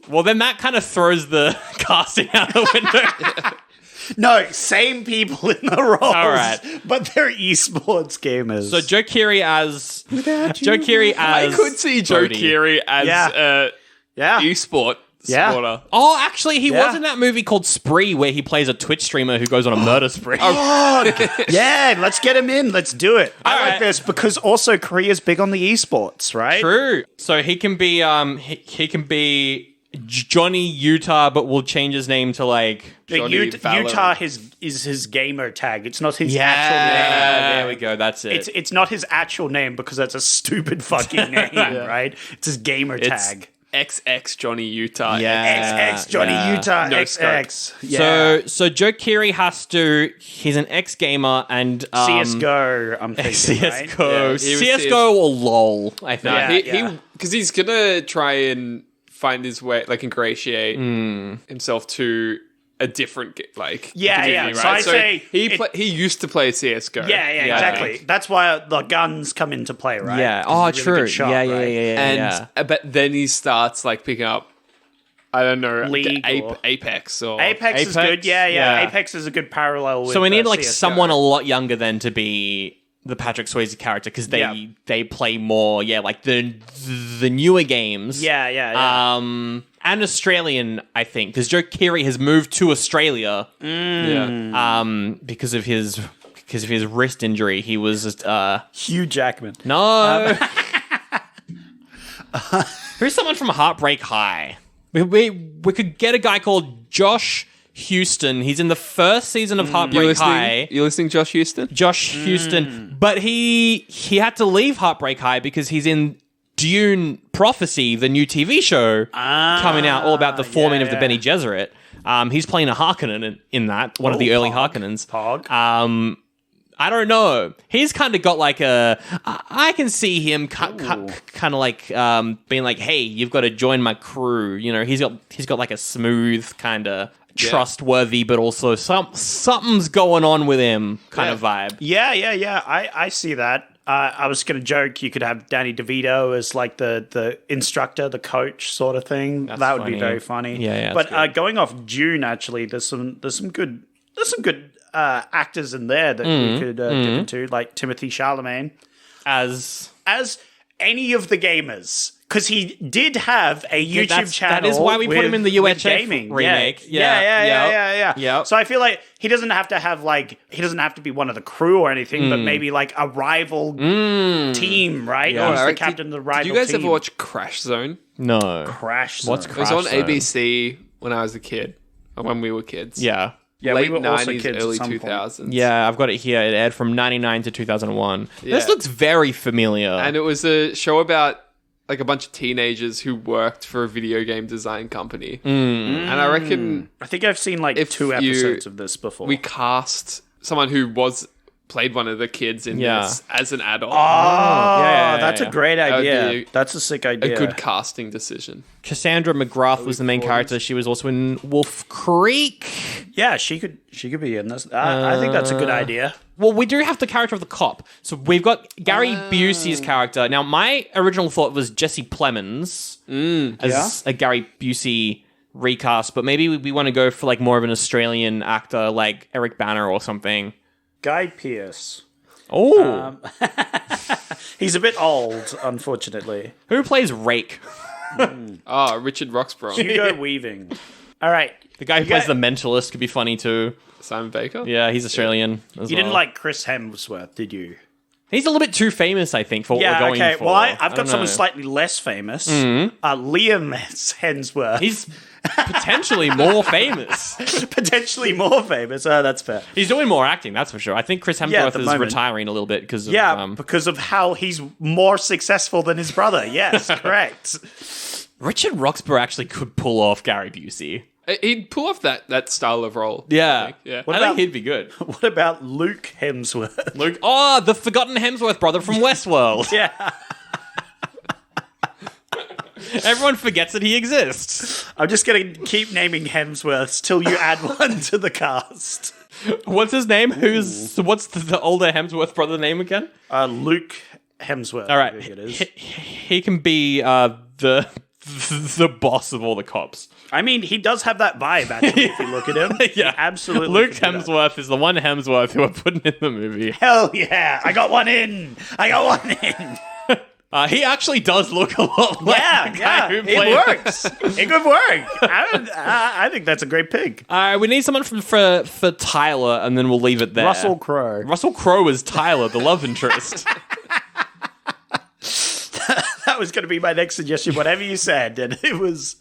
Well, then that kind of throws the casting out the window. No, same people in the roles. All right. But they're esports gamers. So Joe Keery as... Joe Keery as... I could see Joe Brody. Keery as yeah. esport Yeah. supporter. Oh, actually, he Yeah. was in that movie called Spree, where he plays a Twitch streamer who goes on a murder spree. Yeah, let's get him in. Let's do it. I All like right. this because also Korea's big on the esports, right? True. So he can be he can be Johnny Utah, but we'll change his name to like The Johnny Valorant. Utah is his gamer tag. It's not his actual name. There we go. That's it. It's not his actual name because that's a stupid fucking name, right? It's his gamer It's tag. XX Johnny Utah. Yeah. XX Johnny yeah. Utah No XX. Yeah. So Joe Keery has to. He's an ex gamer and CS:GO. I'm thinking CS:GO, right? Yeah, he was CS:GO or LOL. I think. Yeah. He because he's gonna try and find his way, like ingratiate himself to a different like Yeah, community, yeah. So right? I say he used to play CS:GO. Yeah, exactly. That's why the guns come into play, right? Yeah. 'Cause Oh, he's a really true. good shot, yeah, right? And but then he starts like picking up, I don't know, League or- Apex or Apex is Apex? good. Yeah. Yeah. Apex is a good parallel. With, So we need like CS:GO. someone a lot younger than to be the Patrick Swayze character because they play more. Yeah, like the newer games. Yeah. And Australian, I think, because Joe Keery has moved to Australia. Because of his wrist injury. He was Hugh Jackman. no. Who's someone from Heartbreak High? We could get a guy called Josh Houston. He's in the first season of Heartbreak High. You listening, Josh Houston? Josh Houston, but he had to leave Heartbreak High because he's in Dune Prophecy, the new TV show coming out, all about the forming of the Bene Gesserit. He's playing a Harkonnen in that, one of the early Harkonnens. Pog. I don't know. He's kind of got like I can see him kind of like being like, "Hey, you've got to join my crew." You know, he's got like a smooth kind of trustworthy, but also something's going on with him kind of vibe. Yeah. I see that. I was going to joke you could have Danny DeVito as like the instructor, the coach sort of thing. That's that would funny. be very funny. Yeah, but that's going off June, actually, there's some good actors in there that we could dip into, like Timothy Chalamet As any of the gamers. Because he did have a YouTube channel. That is why we put him in the with UHF gaming remake. Yeah. Yep. So I feel like he doesn't have to be one of the crew or anything, but maybe like a rival team, right? Yeah. Or he's the Alright, captain of the rival Did you guys team. ever watch Crash Zone? No. Crash Zone? What's It was Crash on Zone? ABC when I was a kid, or when we were kids. Yeah. Yeah, Late we were also 90s, kids at early some point. 2000s. Yeah, I've got it here. It aired from 99 to 2001. This Yeah. looks very familiar. And it was a show about like a bunch of teenagers who worked for a video game design company. And I reckon I think I've seen like If 2 you- episodes of this before. we cast someone who played one of the kids in Yeah. this as an adult. that's a great would idea. be That's a sick A idea. good casting decision. Cassandra McGrath was the main character. She was also in Wolf Creek. Yeah, she could be in this. I think that's a good idea. Well, we do have the character of the cop. So we've got Gary Busey's character. Now, my original thought was Jesse Plemons as a Gary Busey recast, but maybe we want to go for like more of an Australian actor like Eric Banner or something. Guy Pearce. Oh, He's a bit old, unfortunately. who plays Rake? Richard Roxburgh. Hugo Weaving. All right. The guy who plays the Mentalist could be funny too. Simon Baker? Yeah, he's Australian as You well. didn't like Chris Hemsworth, did you? He's a little bit too famous, I think, for what Yeah, we're going okay. for. Well, I've I got don't someone know. slightly less famous. Liam Hemsworth. He's potentially more famous. potentially more famous. That's fair. He's doing more acting, that's for sure. I think Chris at Hemsworth the is moment. retiring a little bit because of... Yeah, because of how he's more successful than his brother. Yes, correct. Richard Roxburgh actually could pull off Gary Busey. He'd pull off that style of role. Yeah. I think. Yeah. I about- think he'd be good. What about Luke Hemsworth? Luke, the forgotten Hemsworth brother from Westworld. Yeah. Everyone forgets that he exists. I'm just going to keep naming Hemsworths till you add one to the cast. What's his name? What's the older Hemsworth brother name again? Luke Hemsworth. All right. I think it is. He can be the boss of all the cops. I mean, he does have that vibe, actually, if you look at him. Yeah. He absolutely. Luke can do that. Hemsworth is the one Hemsworth who are putting in the movie. Hell yeah. I got one in. He actually does look a lot like the guy who played. It works. It could work. I think that's a great pick. We need someone for Tyler, and then we'll leave it there. Russell Crowe. Russell Crowe is Tyler, the love interest. That was going to be my next suggestion, whatever you said, and it was...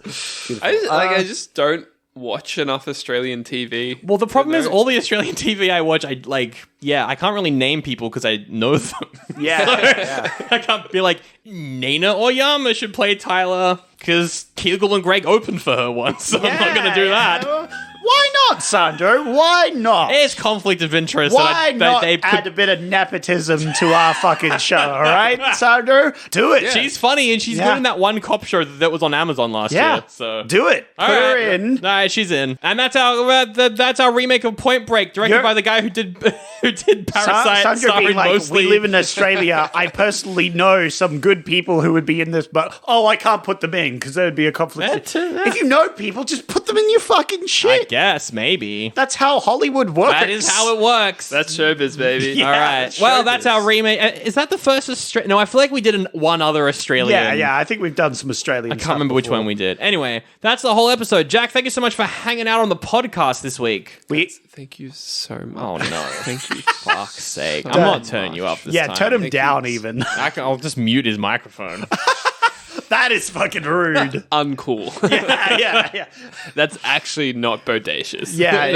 I just don't watch enough Australian TV. Well, the problem is all the Australian TV I watch, I can't really name people because I know them. Yeah. I can't be like, Nina Oyama should play Tyler because Kegel and Greg opened for her once, so I'm not going to do that. Why not, Sandro? Why not? It's conflict of interest. Why not they add a bit of nepotism to our fucking show, all right, Sandro? Do it. She's funny, and she's good in that one cop show that was on Amazon last year. So do it. Put her in. All right, she's in, and that's our remake of Point Break, directed by the guy who did Parasite. Sandro being like, we live in Australia. I personally know some good people who would be in this, but I can't put them in because there would be a conflict. If you know people, just put them in your fucking shit. Yes, maybe. That's how Hollywood works. That is how it works. That's showbiz, baby. Yeah, all right. Well, that's our remake. Is that the first Australian? No, I feel like we did one other Australian. Yeah. I think we've done some Australian. I can't remember which one we did. Anyway, that's the whole episode. Jack, thank you so much for hanging out on the podcast this week. Thank you so much. Oh no! Thank you. Fuck's sake! I'm not turning you up this time. turn him down even. I'll just mute his microphone. That is fucking rude. Uncool. Yeah. That's actually not bodacious. Yeah.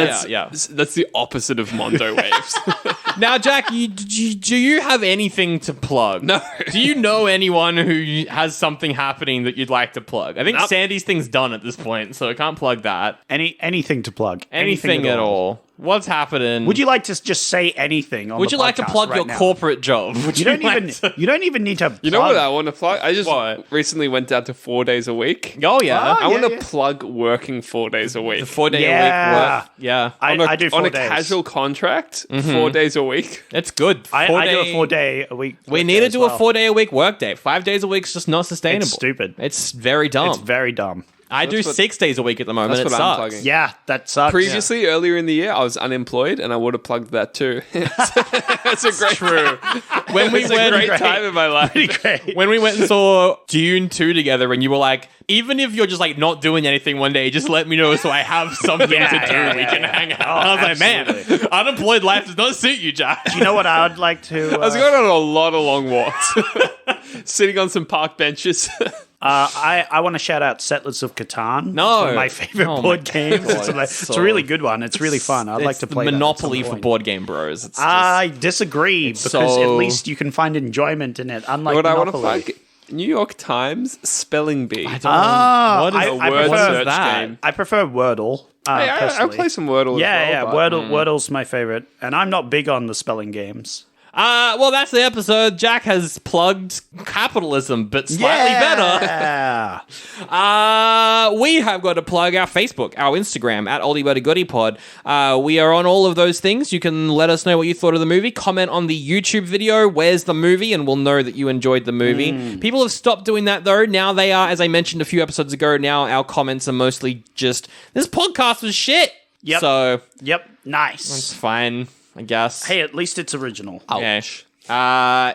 That's the opposite of Mondo waves. Now, Jack, do you have anything to plug? No. Do you know anyone who has something happening that you'd like to plug? I think Sandy's thing's done at this point, so I can't plug that. Anything to plug? Anything at all. What's happening? Would you like to just say anything on Would the you like to podcast plug right your now? corporate job? You don't even need to. You know what I want to plug? I just What? recently went down to 4 days a week. Oh, yeah. I want to plug working 4 days a week. 4 day a Yeah. week work. Yeah. I do 4 on a days. casual contract, 4 days a week. It's good. I do a 4 day a week. We work need day to as do well. a 4 day a week work day. 5 days a week's just not sustainable. It's stupid. It's very dumb. It's very dumb. I do 6 days a week at the moment. That's It what I'm sucks. plugging. Yeah, that sucks. Previously, earlier in the year, I was unemployed, and I would have plugged that too. It's a great, When we it's a went, great time in my life. Great. when we went and saw Dune 2 together, and you were like, even if you're just like not doing anything one day, just let me know so I have something to do. We can hang out. I was like, man, unemployed life does not suit you, Jack. Do you know what I would like to? I was going on a lot of long walks, sitting on some park benches. I want to shout out Settlers of Catan. No. It's one of my favorite Oh my board games. God, It's a really good one. It's really fun. I'd like to play the that at Monopoly some for point. board game bros. It's just, I disagree because so- at least you can find enjoyment in it. Unlike What I want to Monopoly. plug: New York Times spelling bee. I don't know. What is I word prefer search that? game. I prefer Wordle. Hey, I'll personally. play some Wordle. Yeah, as well, but- Wordle's my favorite, and I'm not big on the spelling games. Well, that's the episode. Jack has plugged capitalism, but slightly better. Yeah. We have got to plug our Facebook, our Instagram, at OldieBuddyGoodiePod. We are on all of those things. You can let us know what you thought of the movie. Comment on the YouTube video, where's the movie, and we'll know that you enjoyed the movie. People have stopped doing that, though. Now they are, as I mentioned a few episodes ago, now our comments are mostly just, this podcast was shit. Yep. So, Yep. Nice. it's fine, I guess. Hey, at least it's original. Ouch.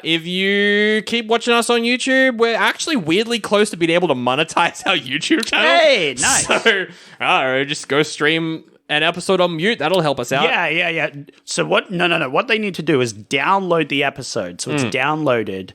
If you keep watching us on YouTube, we're actually weirdly close to being able to monetize our YouTube channel. Hey, nice. So, I don't know, just go stream an episode on mute. That'll help us out. Yeah. So what? No. What they need to do is download the episode, so it's downloaded,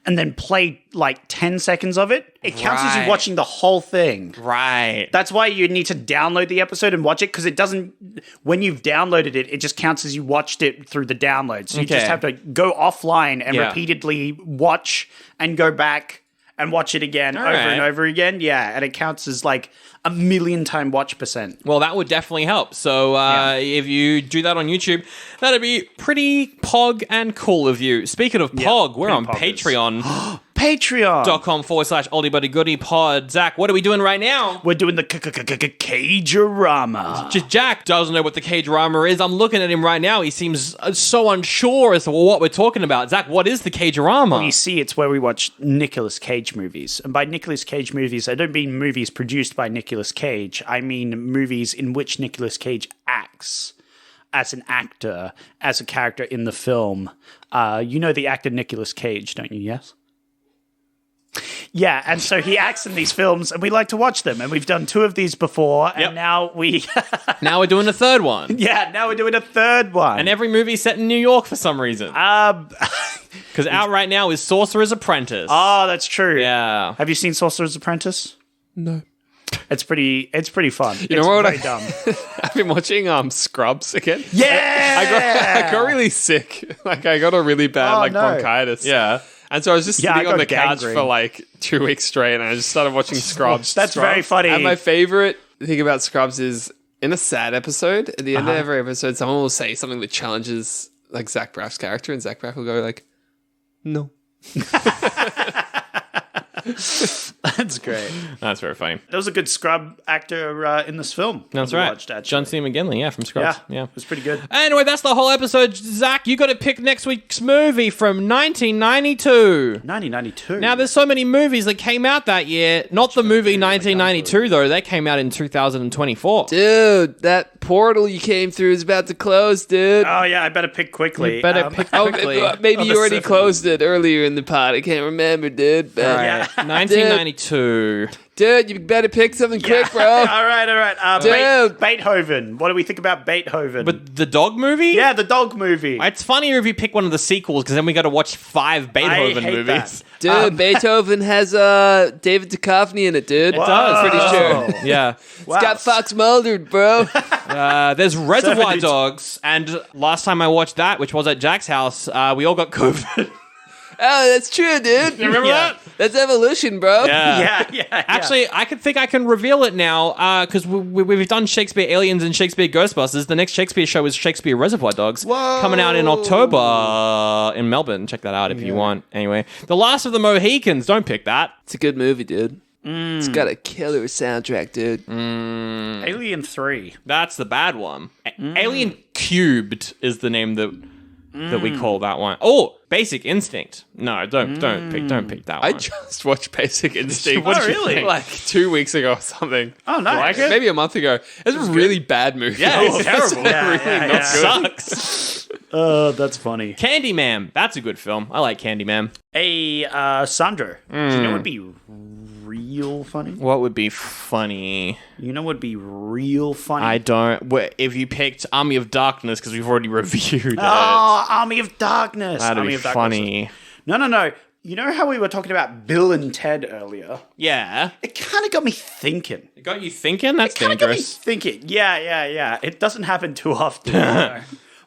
and then play like 10 seconds of it. It counts as you Right. watching the whole thing. Right. That's why you need to download the episode and watch it, because it doesn't. When you've downloaded it, it just counts as you watched it through the download. So you just Okay. have to go offline and Yeah. repeatedly watch and go back and watch it again over right. and over again. Yeah, and it counts as like 1,000,000 watch percent. Well, that would definitely help. So if you do that on YouTube, that'd be pretty pog and cool of you. Speaking of pog, we're on pretty poggers. Patreon. patreon.com/oldiebuddygoodypod. Zach, what are we doing right now? We're doing the Cage-a-rama. Just Jack doesn't know what the Cage-a-rama is. I'm looking at him right now. He seems so unsure as to what we're talking about. Zach, what is the Cage-a-rama? You see, it's where we watch Nicolas Cage movies. And by Nicolas Cage movies, I don't mean movies produced by Nicolas Cage. I mean movies in which Nicolas Cage acts as an actor, as a character in the film. You know the actor Nicolas Cage, don't you? Yes? Yeah, and so he acts in these films, and we like to watch them. And we've done 2 of these before, and now we... now we're doing a third one. Yeah, now we're doing a third one. And every movie's set in New York for some reason. Because out right now is Sorcerer's Apprentice. Oh, that's true. Yeah. Have you seen Sorcerer's Apprentice? No. It's pretty fun. You know what? Very dumb. I've been watching Scrubs again. Yeah! I got really sick. Like, I got a really bad bronchitis. Yeah. And so I was just sitting on the couch gangrene for like 2 weeks straight, and I just started watching Scrubs. That's very funny. And my favorite thing about Scrubs is in a sad episode, at the end of every episode, someone will say something that challenges like Zach Braff's character, and Zach Braff will go like, "No." That's great. That's very funny. There was a good Scrub actor in this film. That's we right. watched, actually. John C. McGinley, from Scrubs. Yeah, it was pretty good. Anyway, that's the whole episode. Zach, you got to pick next week's movie from 1992. 1992. Now, there's so many movies that came out that year. Not the movie 1992, though. They came out in 2024. Dude, that portal you came through is about to close, dude. Oh, yeah, I better pick quickly. You better pick quickly. Maybe you already 70s. closed it earlier in the pod. I can't remember, dude. But Yeah. 1992. Dude, you better pick something quick, bro. all right. Dude. Beethoven. What do we think about Beethoven? But the dog movie? yeah, the dog movie. It's funnier if you pick one of the sequels, because then we got to watch 5 Beethoven hate movies. that. Dude, Beethoven has David Duchovny in it, dude. It does. Pretty sure. Yeah. It's got Fox Mulder, bro. There's Reservoir 70s. Dogs, and last time I watched that, which was at Jack's house, we all got COVID. Oh, that's true, dude. You remember that? That's evolution, bro. yeah. Actually, I think I can reveal it now because we've done Shakespeare Aliens and Shakespeare Ghostbusters. The next Shakespeare show is Shakespeare Reservoir Dogs. Whoa. Coming out in October in Melbourne. Check that out if you want. Anyway, The Last of the Mohicans. Don't pick that. It's a good movie, dude. It's got a killer soundtrack, dude. Alien 3. That's the bad one. Alien Cubed is the name that we call that one. Oh, Basic Instinct. No, don't pick that one. I just watched Basic Instinct. What did you think? Like 2 weeks ago or something. Oh, nice. Maybe a month ago. It's a really bad movie. Yeah, it's terrible. Yeah. Sucks. That's funny. Candyman. That's a good film. I like Candyman. Hey, Sandro. Do you know what would be real funny? What would be funny? You know what would be real funny? I don't. If you picked Army of Darkness, because we've already reviewed it. Oh, Army of Darkness. That'd Army be of Darkness. funny. No. You know how we were talking about Bill and Ted earlier? Yeah. It kind of got me thinking. It got you thinking? That's Kind of got me dangerous. thinking. Yeah. It doesn't happen too often. You know?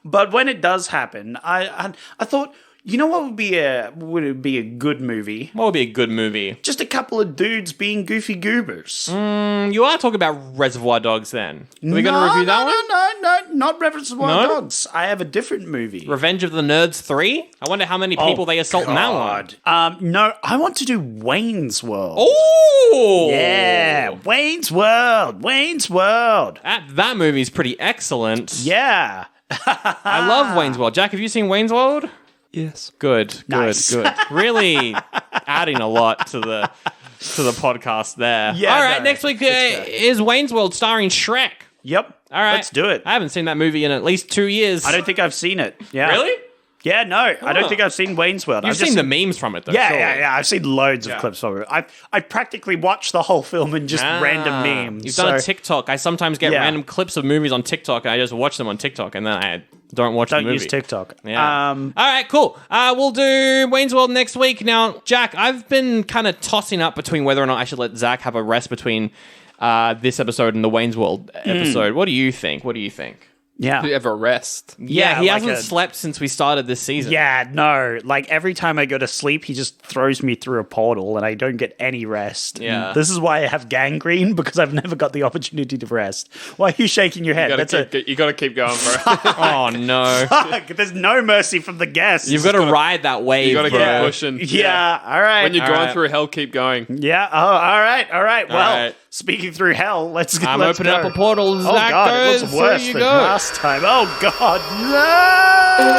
But when it does happen, I thought, you know what would be a good movie? What would be a good movie? Just a couple of dudes being goofy goobers. You are talking about Reservoir Dogs then. Are we going to review that one? No, not Reservoir No? Dogs. I have a different movie. Revenge of the Nerds 3? I wonder how many people they assault in that one. No, I want to do Wayne's World. Oh! Yeah, Wayne's World. That movie's pretty excellent. Yeah. I love Wayne's World. Jack, have you seen Wayne's World? Yes. Good. Nice. Really adding a lot to the podcast there. Yeah, All right, no, next week it's good. is Wayne's World starring Shrek. Yep. All right. Let's do it. I haven't seen that movie in at least 2 years. I don't think I've seen it. Yeah. Really? Yeah, no. I don't think I've seen Wayne's World. You've I've just seen the memes from it, though. Yeah, surely. yeah. I've seen loads of clips from it. I practically watched the whole film in just random memes. You've done a TikTok. I sometimes get Yeah. random clips of movies on TikTok, and I just watch them on TikTok, and then I don't watch the Don't movie. use TikTok. Yeah. All right, cool. We'll do Wayne's World next week. Now, Jack, I've been kind of tossing up between whether or not I should let Zach have a rest between this episode and the Wayne's World episode. What do you think? Yeah. to ever rest. Yeah, he like hasn't slept since we started this season. Yeah, no. Like, every time I go to sleep, he just throws me through a portal and I don't get any rest. Yeah. And this is why I have gangrene, because I've never got the opportunity to rest. Why are you shaking your head? You gotta keep going, bro. Oh, no. Fuck, there's no mercy from the guests. You've got to ride that wave, You gotta bro. keep pushing. Yeah, all right. When you're All going right. through hell, keep going. Yeah, oh, all right. Well, right. speaking through hell, let's I'm let's opening go. up a portal. Oh, Zach God, it goes, looks through worse you than go. last time. Oh, God, no!